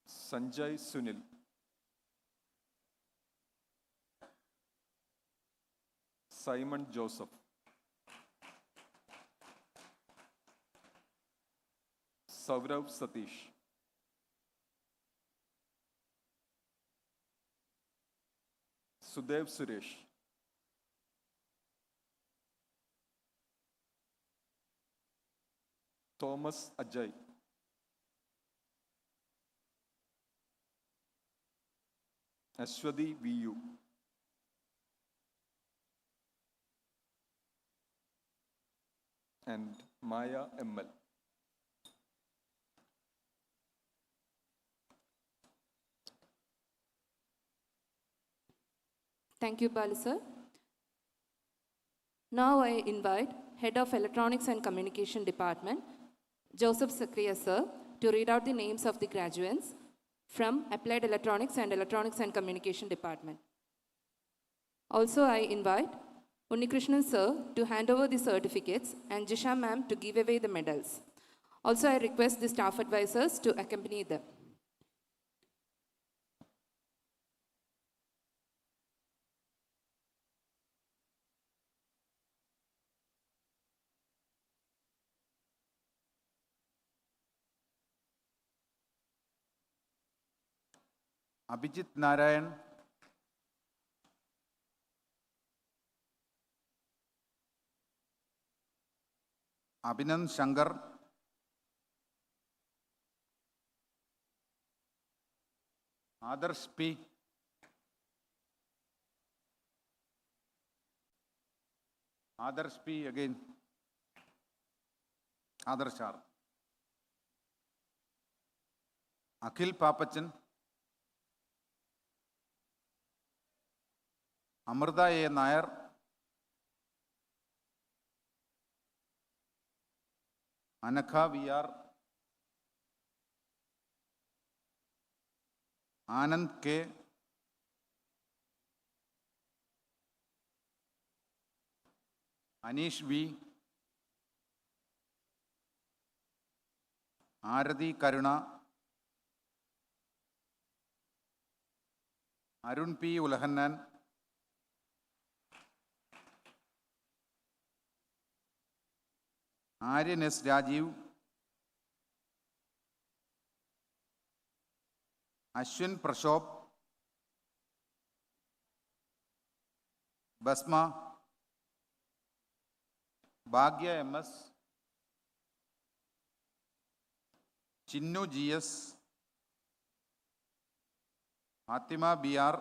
Sanjay Sunil. Simon Joseph. Saurav Satish. Sudev Suresh. Thomas Ajay. Ashwadi VU. And Maya ML. Thank you, Balu sir. Now I invite Head of Electronics and Communication Department, Joseph Sakriya sir, to read out the names of the graduates from Applied Electronics and Communication Department. Also, I invite Unnikrishnan sir to hand over the certificates and Jisha ma'am to give away the medals. Also, I request the staff advisors to accompany them. Abhijit Narayan, Abhinand Shankar, Adarsh P, Adarsh P again, Adarsh R, Akhil Papachan, Amrita A. Nair, Anakha VR, Anand K, Anish V, Aradi Karuna, Arun P. Ulahannan, Aryan S. Rajiv, Ashwin Prashop, Basma, Bhagya MS, Chinnu GS, Fatima BR,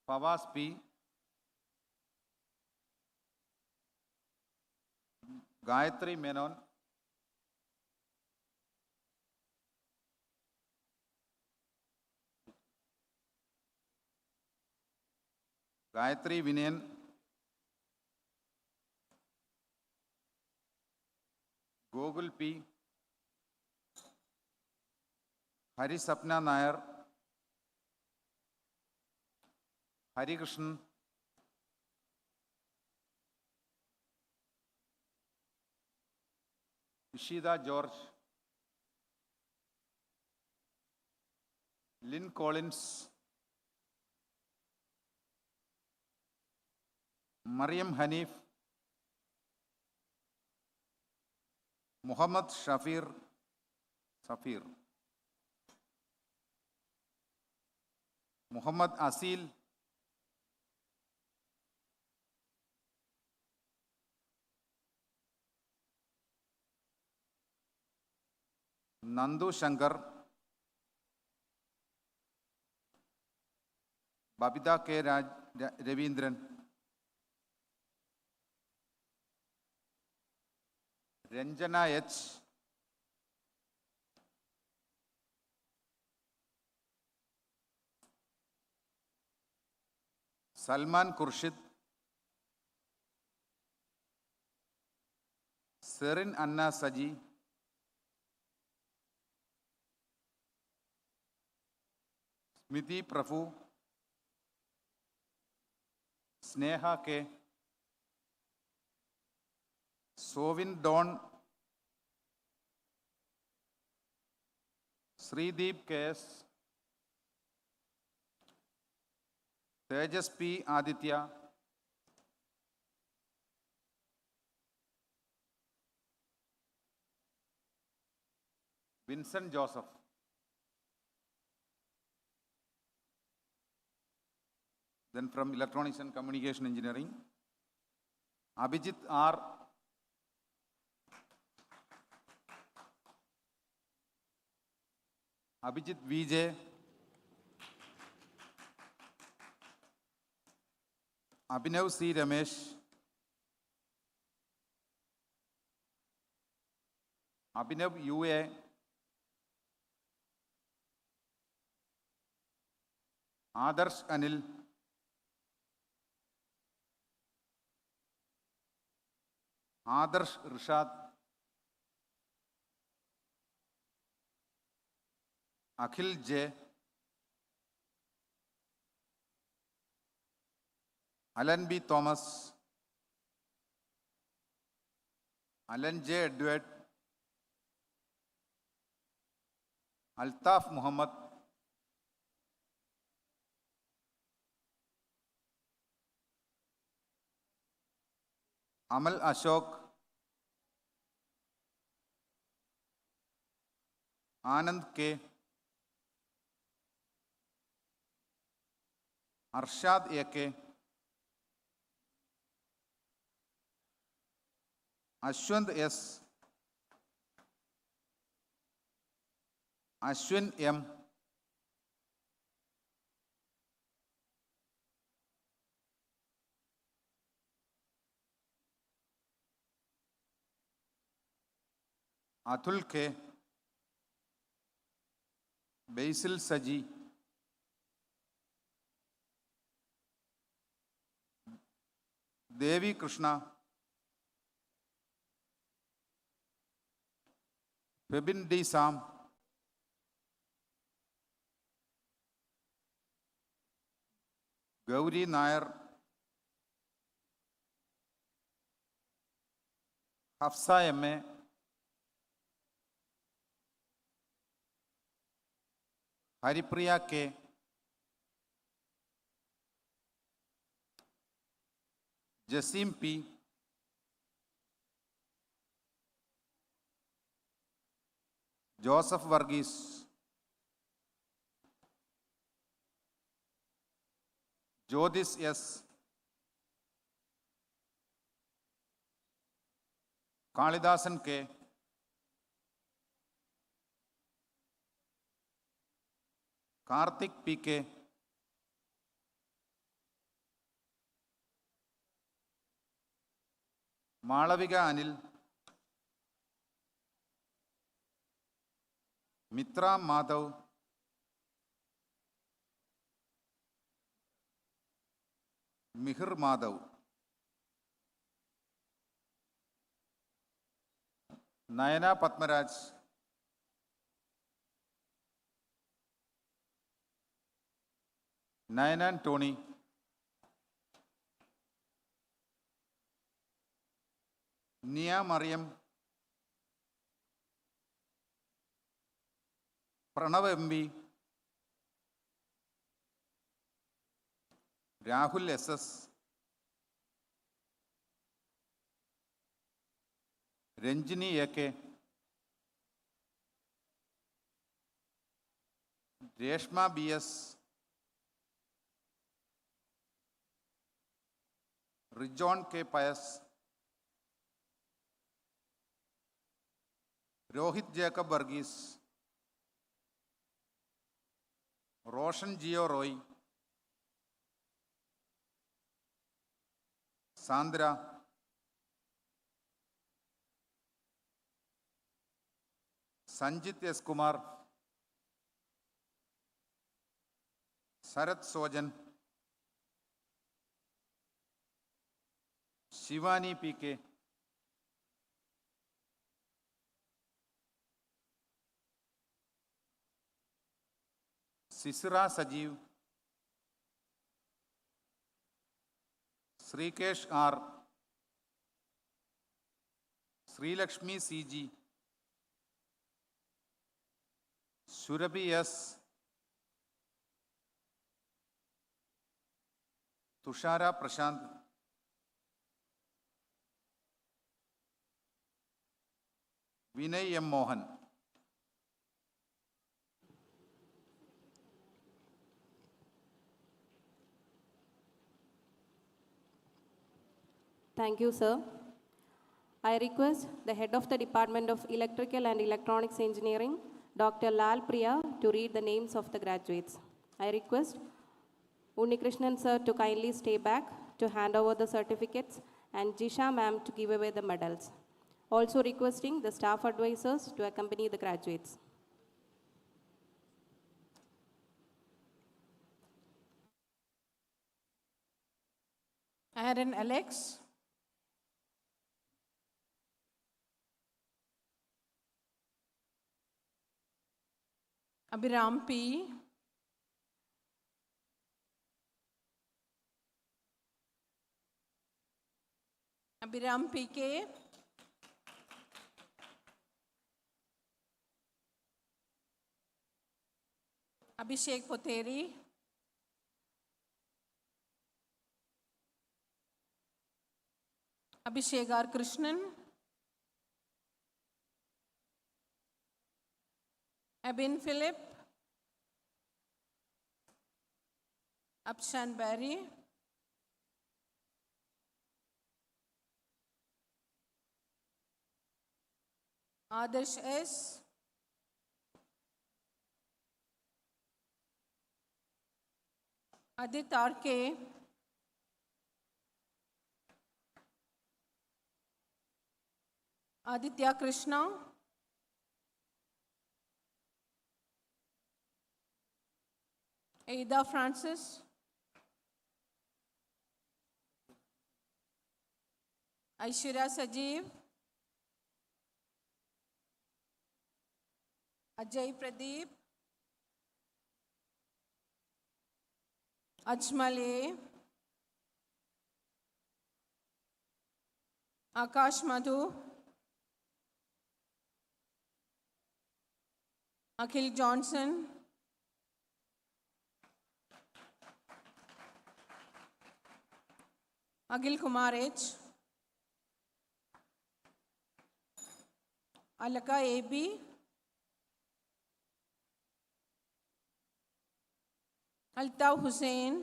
Fawaz P, Gayatri Menon, Gayatri Vinayan, Gogul P, Hari Sapna Nair, Hari Krishnan, Ishida George, Lynn Collins, Mariam Hanif, Muhammad Safir, Muhammad Asil, Nandu Shankar, Babita K. Ravindran, Ranjana H, Salman Khurshid, Serin Anna Saji, Smithi Prabhu, Sneha K, Sovin Don, Sreedeep K S, Tejas P Aditya, Vincent Joseph. Then from Electronics and Communication Engineering, Abhijit R, Abhijit VJ, Abhinav C Ramesh, Abhinav UA, Adarsh Anil, Adarsh Rishad, Akhil J, Alan B. Thomas, Alan J. Edward, Altaf Muhammad, Amal Ashok, Anand K, Arshad A.K., Ashwant S, Ashwin M, Atul K, Basil Saji, Devi Krishna, Vibin D. Sam, Gauri Nair, Hafsa M.A., Haripriya K, Jasim P, Joseph Varghese, Jodis S, Kalidasan K, Karthik PK, Malaviga Anil, Mitra Madhav, Mihir Madhav, Nayana Patmaraj, Nayana and Tony, Nia Mariam, Pranav MB, Rahul SS, Ranjini AK, Reshma BS, Rijon K. Pius, Rohit Jacob Varghese, Roshan Gio Roy, Sandra, Sanjit S. Kumar, Sarath Sojan, Shivani P K, Sisira Sajeev, Sreekesh R, Sreelakshmi C G, Surabhi S, Thushara Prashanth, Vinay M Mohan. Thank you, sir. I request the head of the Department of Electrical and Electronics Engineering, Dr. Lal Priya, to read the names of the graduates. I request Unnikrishnan sir to kindly stay back to hand over the certificates and Jisha ma'am to give away the medals. Also requesting the staff advisors to accompany the graduates. Aaron Alex, Abhiram P, Abhiram PK, Abhishek Poteri, Abhishek R. Krishnan, Abin Philip, Abshan Barry, Adarsh S, Adit R.K., Aditya Krishna, Ada Francis, Aishwarya Sajeev, Ajay Pradeep, Ajmal A, Akash Madhu, Akhil Johnson, Akhil Kumar H, Alaka AB, Altaf Hussain,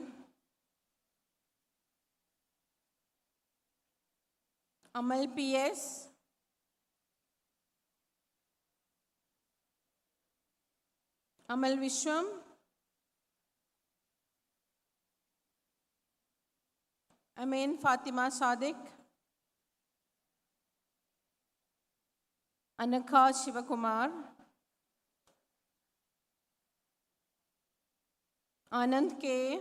Amal PS, Amal Vishwam, Amin Fatima Sadiq, Anakha Shivakumar, Anand K,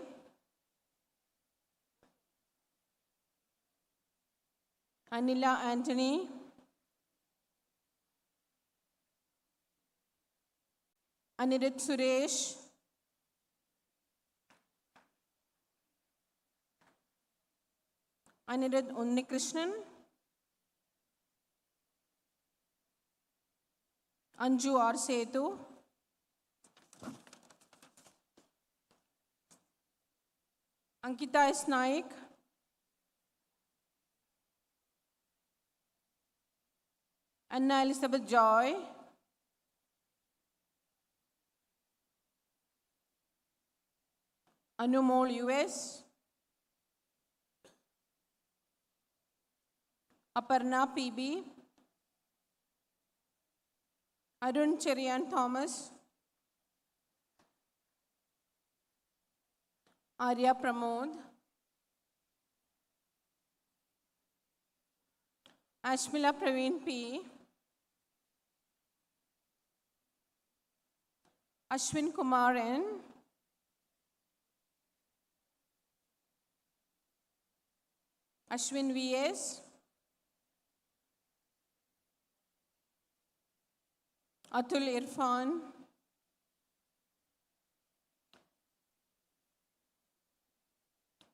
Anila Anthony, Anirudh Suresh, Anirudh Unnikrishnan, Anju R. Setu, Ankita S. Naik, Anna Elizabeth Joy, Anumol US, Aparna PB, Arun Cherian Thomas, Arya Pramod, Ashmila Praveen P, Ashwin Kumar N, Ashwin V.S., Atul Irfan,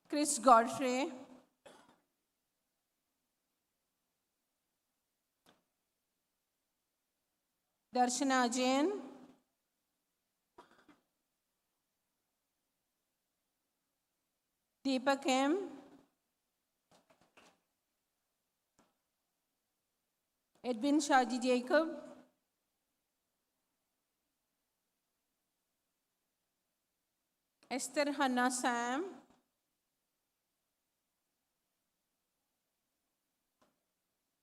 Chris Godfrey, Darshana Jain, Deepak M, Edwin Shaji Jacob, Esther Hannah Sam,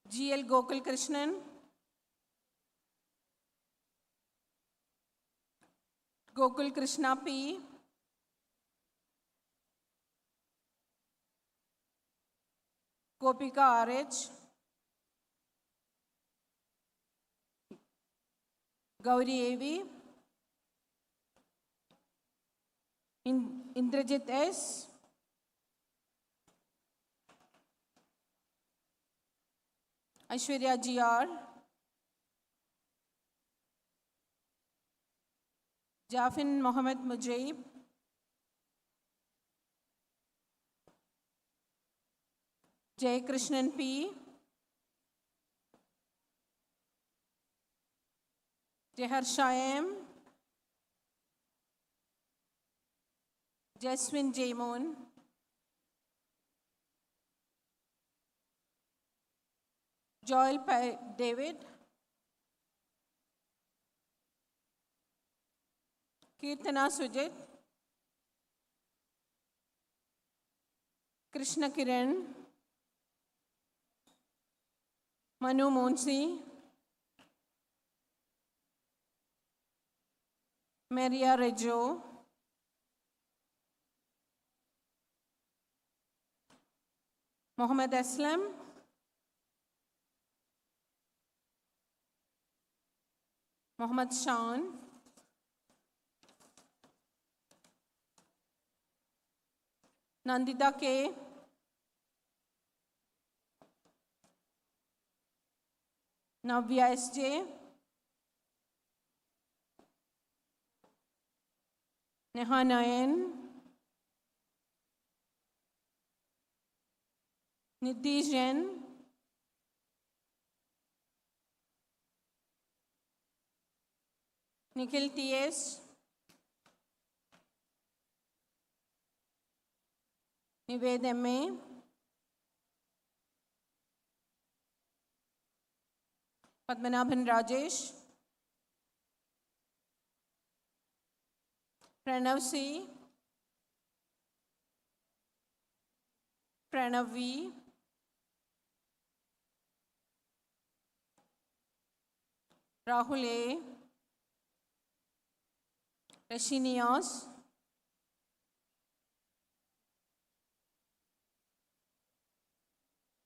G.L. Gokul Krishnan, Gokul Krishna P, Gopika R.H., Gauri A.V., Indrajit S., Aishwarya G.R., Jafin Mohammed Mujaib, Jay Krishnan P, Jaharsha M, Jaswin Jaimon, Joel David, Kirtana Sujit, Krishna Kiran, Manu Monsi, Maria Rejo, Mohammed Aslam, Mohammed Shan, Nandita K, Navya S.J., Neha Nayan, Nidhi Jain, Nikhil T.S., Nived M.A., Padmanabhan Rajesh, Pranav C, Pranav V, Rahul A, Rashinios,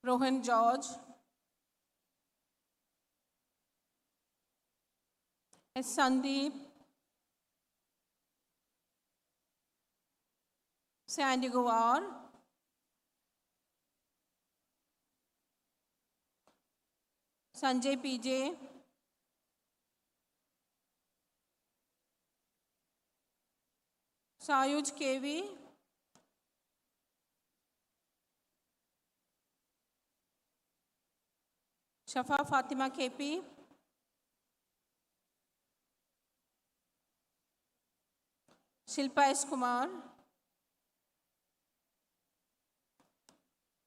Rohan George, S. Sandeep, Sandy Gowar, Sanjay PJ, Sayuj KV, Shafa Fatima KP, Shilpa S. Kumar,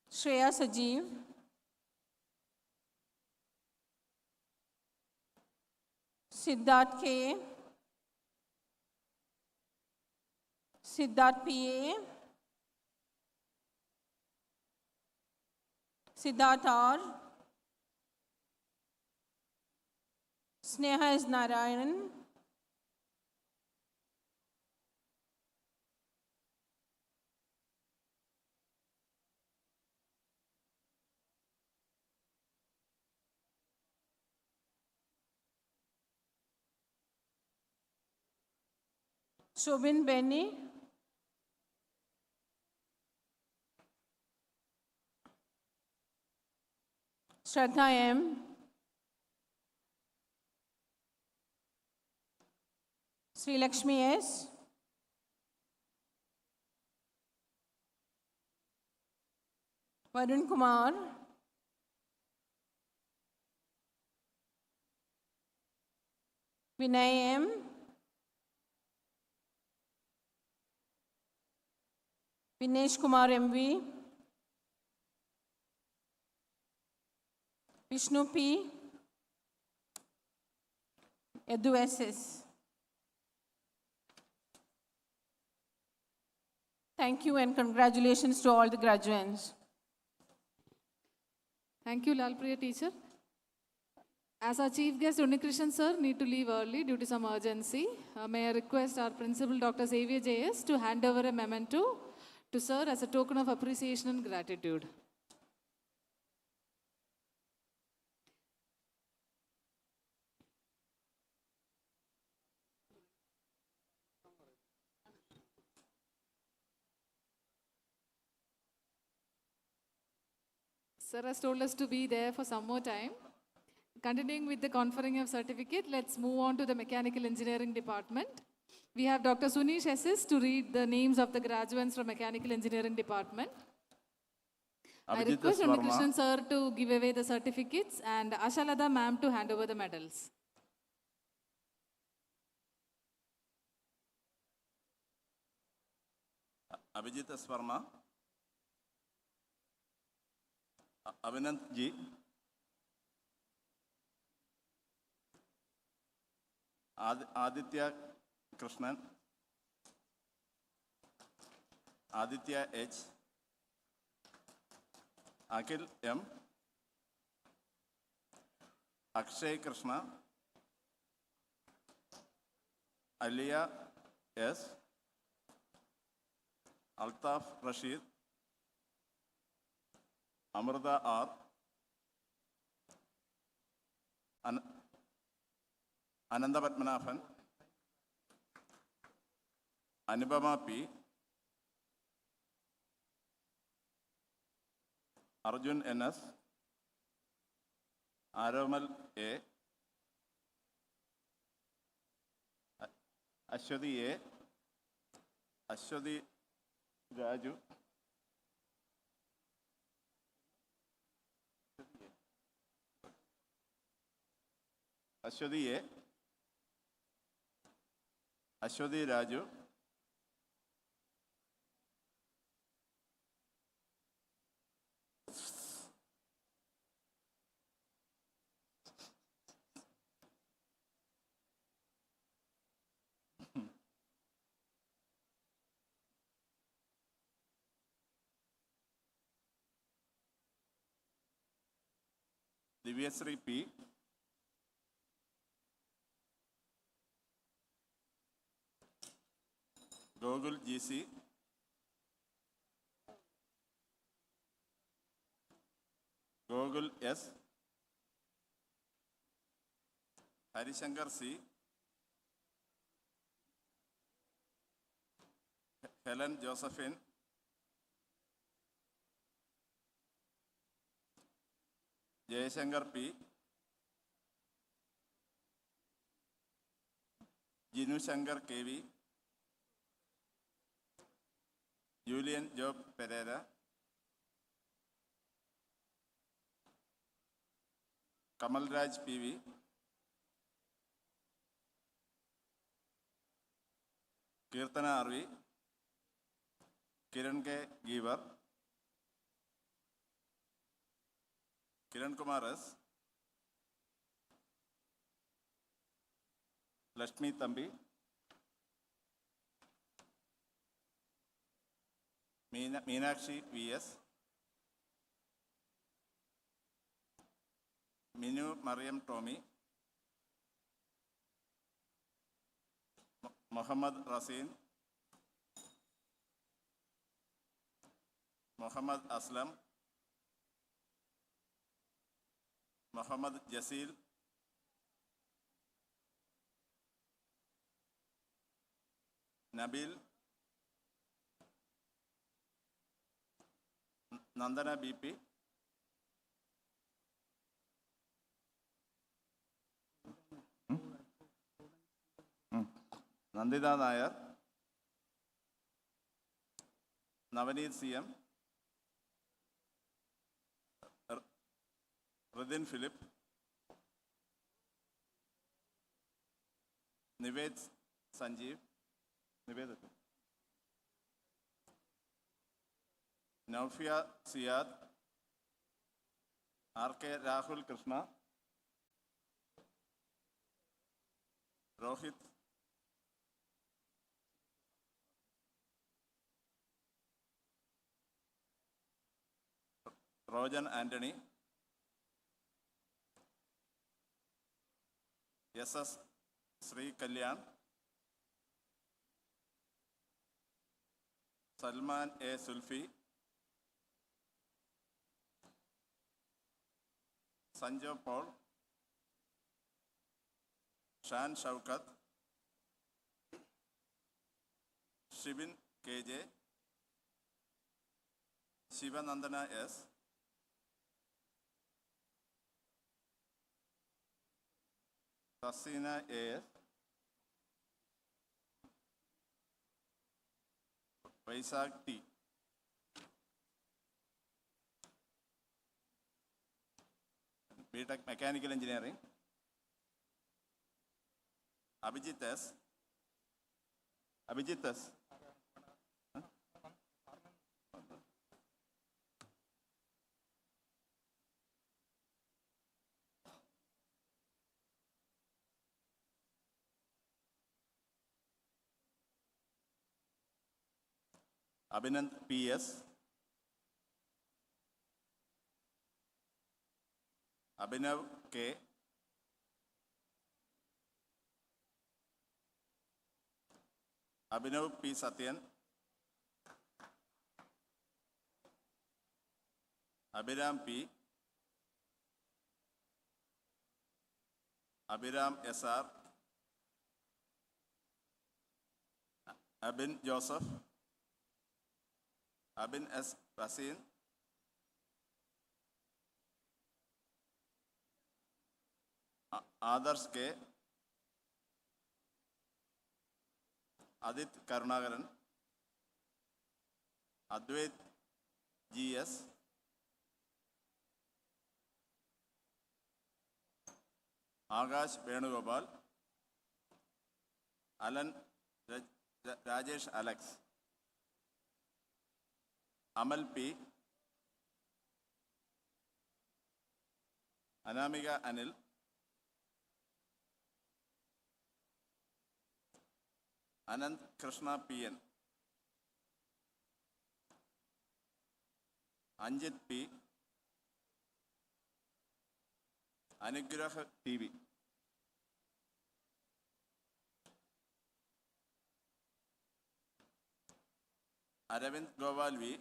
Shreya Sajeev, Siddharth K, Siddharth PA, Siddharth R, Sneha S. Narayanan, Shobin Benny, Shraddha M. Sri Lakshmi S. Varun Kumar. Vinay M. Vinesh Kumar MV. Vishnu P. Edu SS. Thank you and congratulations to all the graduates. Thank you, Lalpriya teacher. As our chief guest, Unnikrishan sir, need to leave early due to some urgency. May I request our principal, Dr. Xavier J.S., to hand over a memento to sir as a token of appreciation and gratitude. Sir has told us to be there for some more time. Continuing with the conferring of certificate, let's move on to the mechanical engineering department. We have Dr. Sunish SS to read the names of the graduates from mechanical engineering department. I request Unnikrishan sir to give away the certificates and Ashalada ma'am to hand over the medals. Abhijit S. Verma, Avinand G. Aditya Krishnan, Aditya H. Akhil M. Akshay Krishna, Aliyah S. Altaf Rashid, Amrita R. Ananda Padmanabhan, Anubama P. Arjun N.S. Aramal A. Ashwadi A. Ashwadi Raju. Ashwadi A. Ashwadi Raju. Divyasri P. Gogul GC. Gogul S. Harishankar C. Helen Josephine. Jayashankar P. Jinu Shankar KV. Julian Job Pereira. Kamal Raj PV. Kirtana RV. Kiran K. Giver. Kiran Kumar S. Lakshmi Thambi. Meenakshi VS. Minu Mariam Tommy. Muhammad Rasin. Muhammad Aslam. Muhammad Jasil. Nabil. Nandana BP. Nanditha Nair, Navaneeth C M, Rithin Philip, Nived Sanjeev, Naufiya Siyad, R K Rahul Krishna, Rohit, Rojan Antony, S S Sree Kalyan, Salman A Sulfi, Sanju Paul, Shan Shoukath, Shibin K J, Sivanandana S, Thaseena A S, Vaisakh T, BTech mechanical engineering, Abhijith S, Abhinand P S, Abhinav K, Abhinav P Sathyan, Abhiram P, Abhiram S R, Abin Joseph, Abin S Raseen, Adarsh K, Adith Karunakaran, Advaith G S, Akash Venugopal, Alan Rajesh Alex, Amal P, Anamika Anil, Ananth Krishna P N, Anjith P, Anugrah T V. Aravind Gopal V,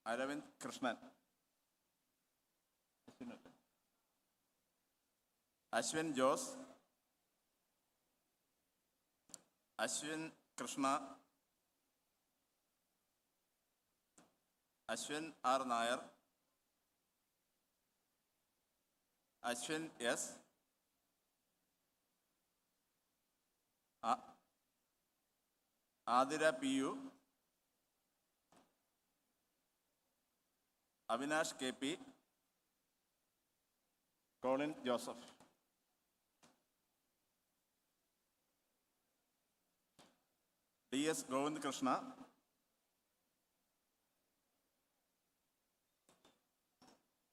Aravind Krishnan, Ashwin Jose, Ashwin Krishna, Ashwin R Nair, Ashwin S, Athira P U, Avinash K P, Colin Joseph. D S Govind Krishna,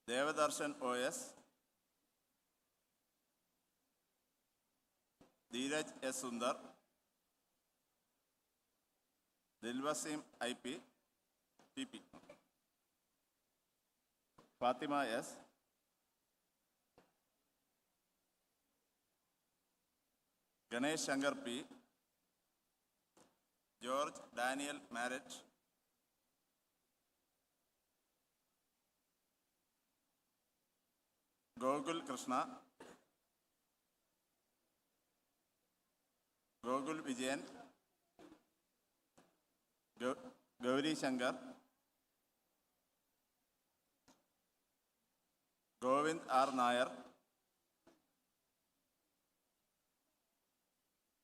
Devadarshan O S, Dheeraj S Sundar, Dilwaseem I P T P, Fathima S, Ganesh Shankar P, George Daniel Maratt, Gokul Krishna, Gokul Vijayan, Gauri Shankar, Govind R Nair,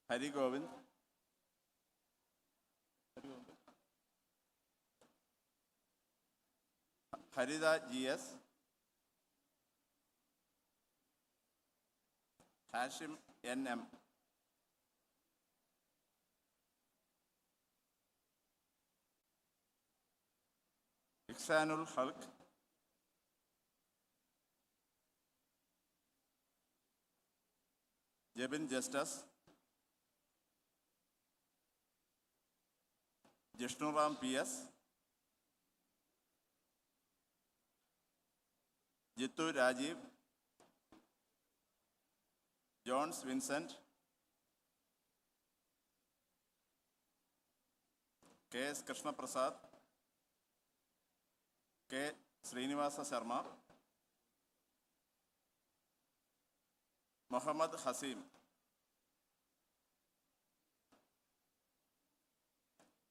Hari Govind, Harida GS, Hashim NM, Iksanul Halk, Jebin Justus, Jishnuram PS, Jitu Rajiv, Jones Vincent, K.S. Krishna Prasad, K. Srinivasa Sharma, Muhammad Hasim,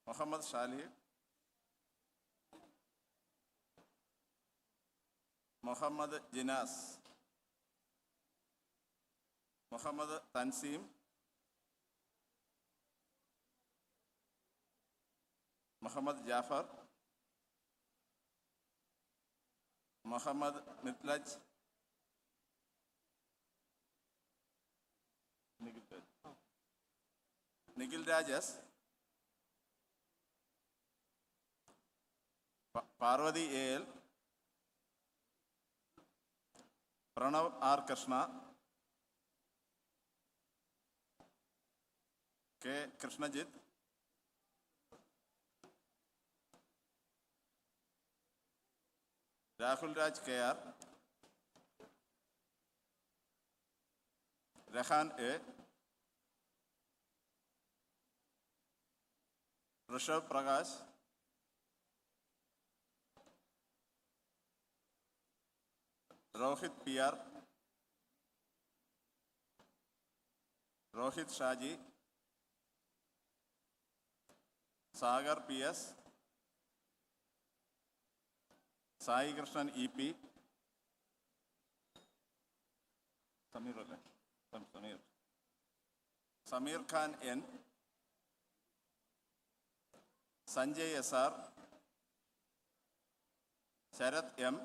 Muhammad Shalih, Muhammad Jinas, Muhammad Tansim, Muhammad Jafar, Muhammad Mitlaj, Nikhil Rajas, Parvati A.L., Pranav R. Krishna, K. Krishnajit, Rahul Raj K.R., Rehan A., Rishabh Prakash, Rohit PR, Rohit Shaji, Sagar PS, Sai Krishnan EP, Samir Khan N, Sanjay SR, Sharath M,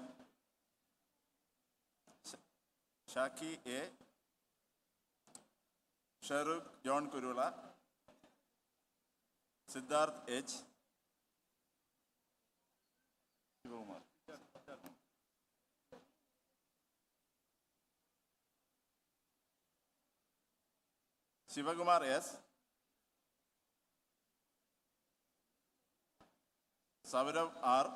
Shaki A, Sharuk John Kurula, Siddharth H, Shivakumar S, Savirav R,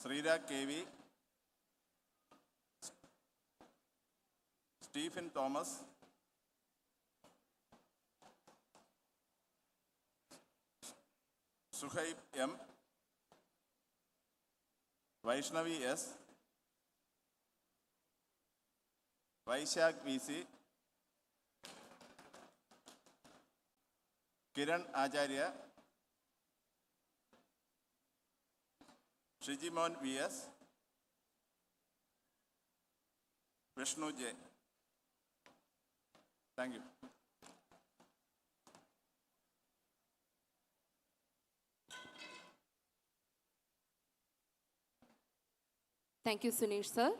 Srira KV, Stephen Thomas, Suhaib M, Vaishnavi S, Vaishak VC, Kiran Acharya, Shijimon VS, Vishnu J. Thank you. Thank you, Sunish sir.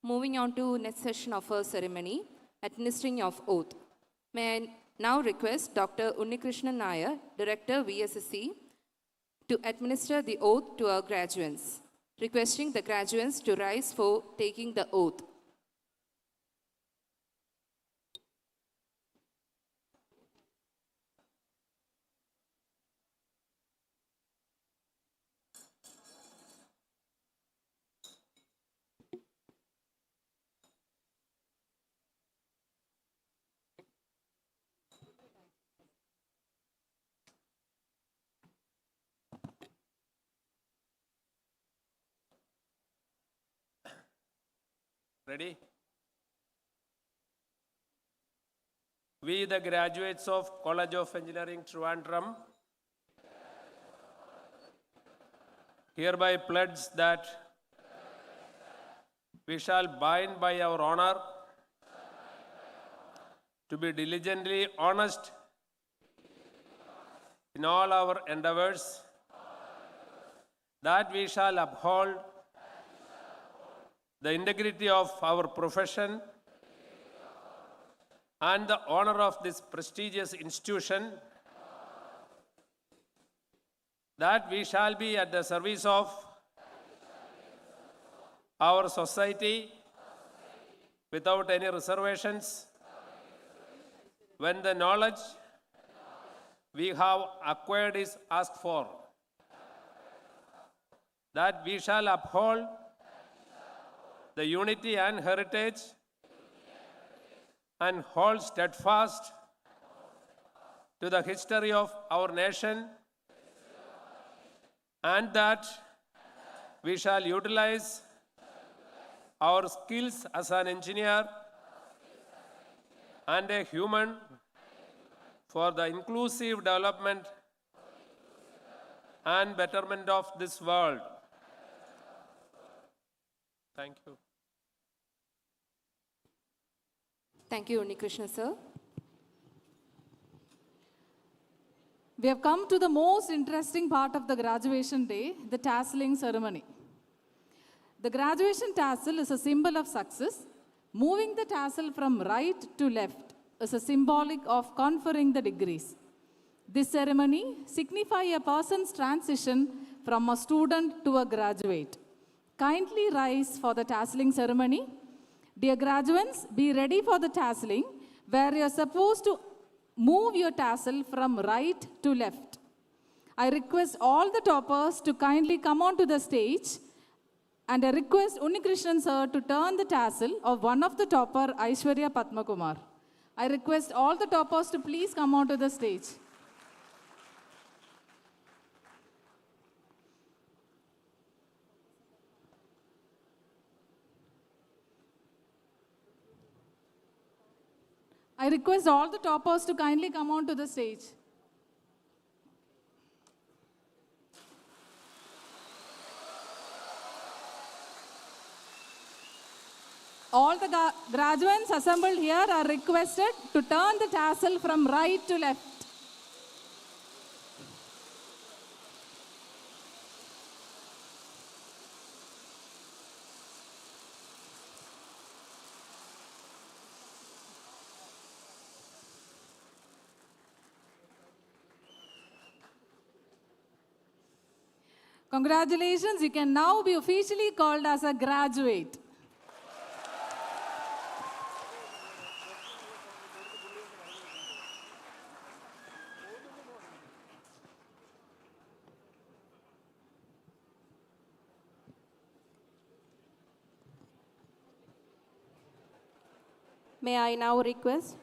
Moving on to next session of our ceremony, administering of oath. May I now request Dr. Unnikrishnan Nair, Director VSSC, to administer the oath to our graduates. Requesting the graduates to rise for taking the oath. Ready? We, the graduates of College of Engineering, Trivandrum, hereby pledge that we shall bind by our honor to be diligently honest in all our endeavors, that we shall uphold the integrity of our profession and the honor of this prestigious institution, that we shall be at the service of our society without any reservations, when the knowledge we have acquired is asked for, that we shall uphold the unity and heritage and hold steadfast to the history of our nation, and that we shall utilize our skills as an engineer and a human for the inclusive development and betterment of this world. Thank you. Thank you, Unikrishna sir. We have come to the most interesting part of the graduation day, the tasseling ceremony. The graduation tassel is a symbol of success. Moving the tassel from right to left is a symbolic of conferring the degrees. This ceremony signifies a person's transition from a student to a graduate. Kindly rise for the tasseling ceremony. Dear graduates, be ready for the tasseling, where you are supposed to move your tassel from right to left. I request all the toppers to kindly come onto the stage, and I request Unikrishnan sir to turn the tassel of one of the topper, Aishwarya Padmakumar. I request all the toppers to please come onto the stage. I request all the toppers to kindly come onto the stage. All the graduates assembled here are requested to turn the tassel from right to left. Congratulations, you can now be officially called as a graduate. May I now request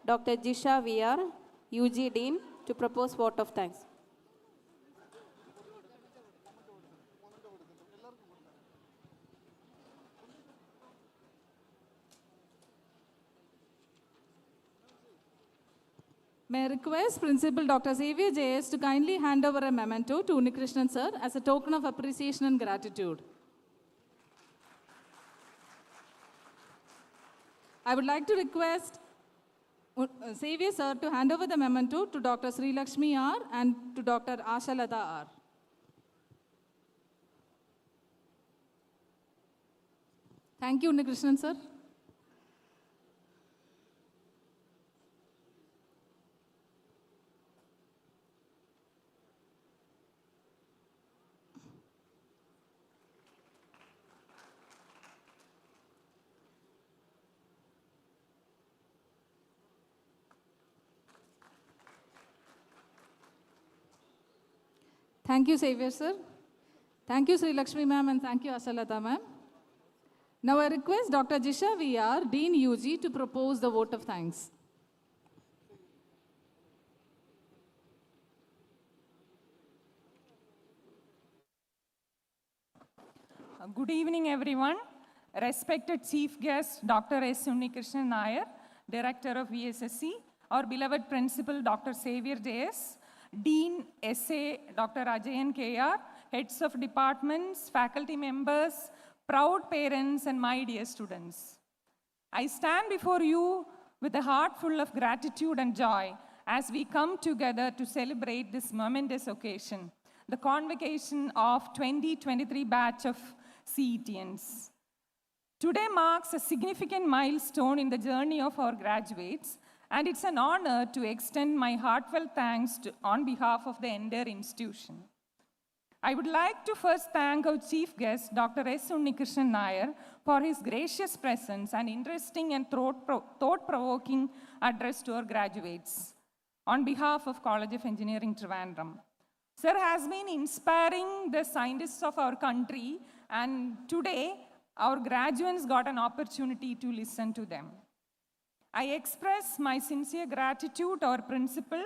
Dr. Jisha VR, UG Dean, to propose vote of thanks. May I request Principal Dr. Xavier J.S. to kindly hand over a memento to Unikrishnan sir as a token of appreciation and gratitude. I would like to request Xavier sir to hand over the memento to Dr. Sri Lakshmi R. and to Dr. Ashalata R. Thank you, Unikrishnan sir. Thank you, Xavier sir. Thank you, Sri Lakshmi ma'am, and thank you, Asalata ma'am. Now I request Dr. Jisha VR, Dean UG, to propose the vote of thanks. Good evening, everyone. Respected Chief Guest, Dr. S. Unnikrishnan Nair, Director of VSSC, our beloved principal, Dr. Xavier J.S., Dean SA, Dr. Ajayan K.R., heads of departments, faculty members, proud parents, and my dear students. I stand before you with a heart full of gratitude and joy as we come together to celebrate this momentous occasion, the convocation of 2023 batch of CETians. Today marks a significant milestone in the journey of our graduates, and it's an honor to extend my heartfelt thanks on behalf of the entire institution. I would like to first thank our chief guest, Dr. S. Unnikrishnan Nair, for his gracious presence and interesting and thought-provoking address to our graduates. On behalf of College of Engineering, Trivandrum, Sir has been inspiring the scientists of our country, and today our graduates got an opportunity to listen to them. I express my sincere gratitude to our principal,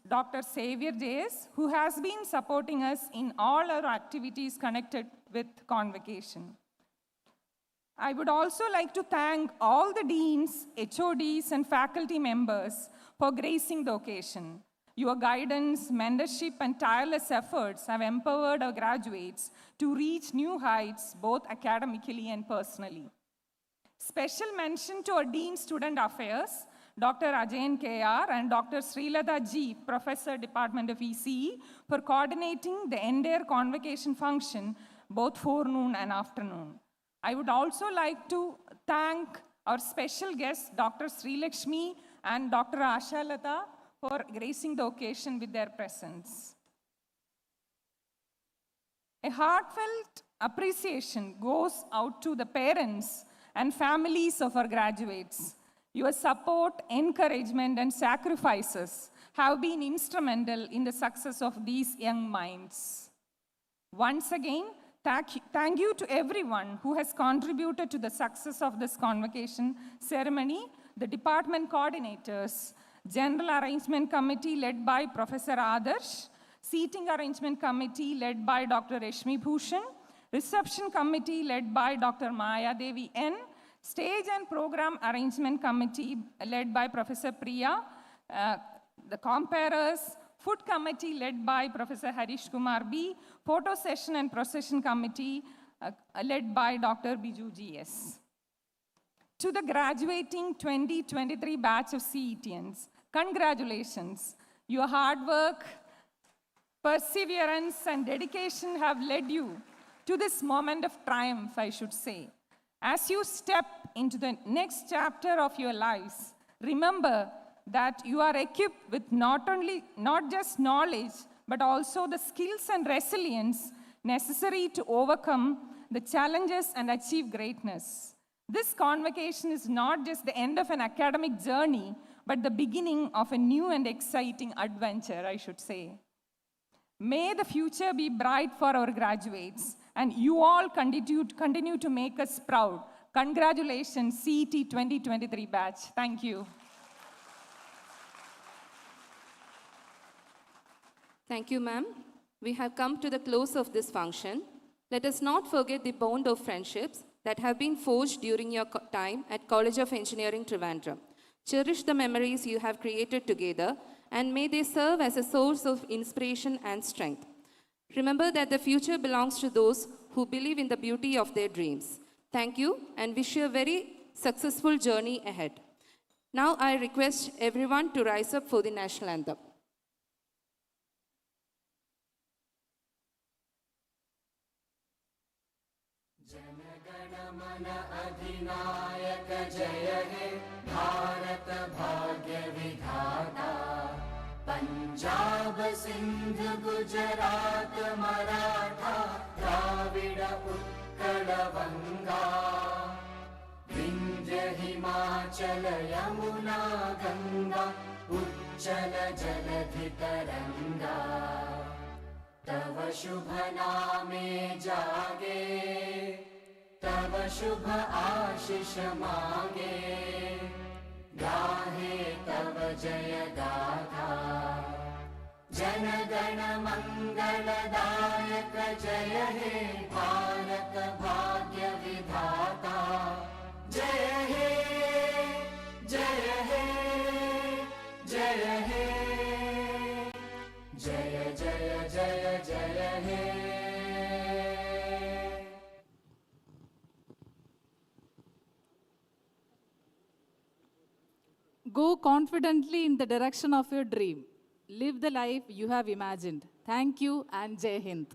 Dr. Xavier J.S., who has been supporting us in all our activities connected with convocation. I would also like to thank all the deans, HODs, and faculty members for gracing the occasion. Your guidance, mentorship, and tireless efforts have empowered our graduates to reach new heights, both academically and personally. Special mention to our Dean Student Affairs, Dr. Ajayan K.R. and Dr. Srilata G., Professor, Department of ECE, for coordinating the entire convocation function, both forenoon and afternoon. I would also like to thank our special guests, Dr. Srilakshmi and Dr. Ashalata, for gracing the occasion with their presence. A heartfelt appreciation goes out to the parents and families of our graduates. Your support, encouragement, and sacrifices have been instrumental in the success of these young minds. Once again, thank you to everyone who has contributed to the success of this convocation ceremony, the department coordinators, General Arrangement Committee led by Professor Adarsh, Seating Arrangement Committee led by Dr. Reshmi Bhushan, Reception Committee led by Dr. Maya Devi N, Stage and Program Arrangement Committee led by Professor Priya, the Comparers, Food Committee led by Professor Harish Kumar B, Photo Session and Procession Committee led by Dr. Biju G.S. To the graduating 2023 batch of CETians, congratulations. Your hard work, perseverance, and dedication have led you to this moment of triumph, I should say. As you step into the next chapter of your lives, remember that you are equipped with not just knowledge, but also the skills and resilience necessary to overcome the challenges and achieve greatness. This convocation is not just the end of an academic journey, but the beginning of a new and exciting adventure, I should say. May the future be bright for our graduates, and you all continue to make us proud. Congratulations, CET 2023 batch. Thank you. Thank you, ma'am. We have come to the close of this function. Let us not forget the bond of friendships that have been forged during your time at College of Engineering, Trivandrum. Cherish the memories you have created together, and may they serve as a source of inspiration and strength. Remember that the future belongs to those who believe in the beauty of their dreams. Thank you, and wish you a very successful journey ahead. Now I request everyone to rise up for the national anthem. अधिनायक जय हे भारत भाग्य विधाता पंजाब सिंध गुजरात मराठा द्राविड उत्कल बंगा विंध्य हिमाचल यमुना गंगा उच्चल जलधि तरंगा तव शुभ नामे जागे तव शुभ आशीष मांगे गाहे तव जय गाथा जन गण मंगलदायक जय हे भारत भाग्य विधाता जय हे Go confidently in the direction of your dream. Live the life you have imagined. Thank you and Jai Hind.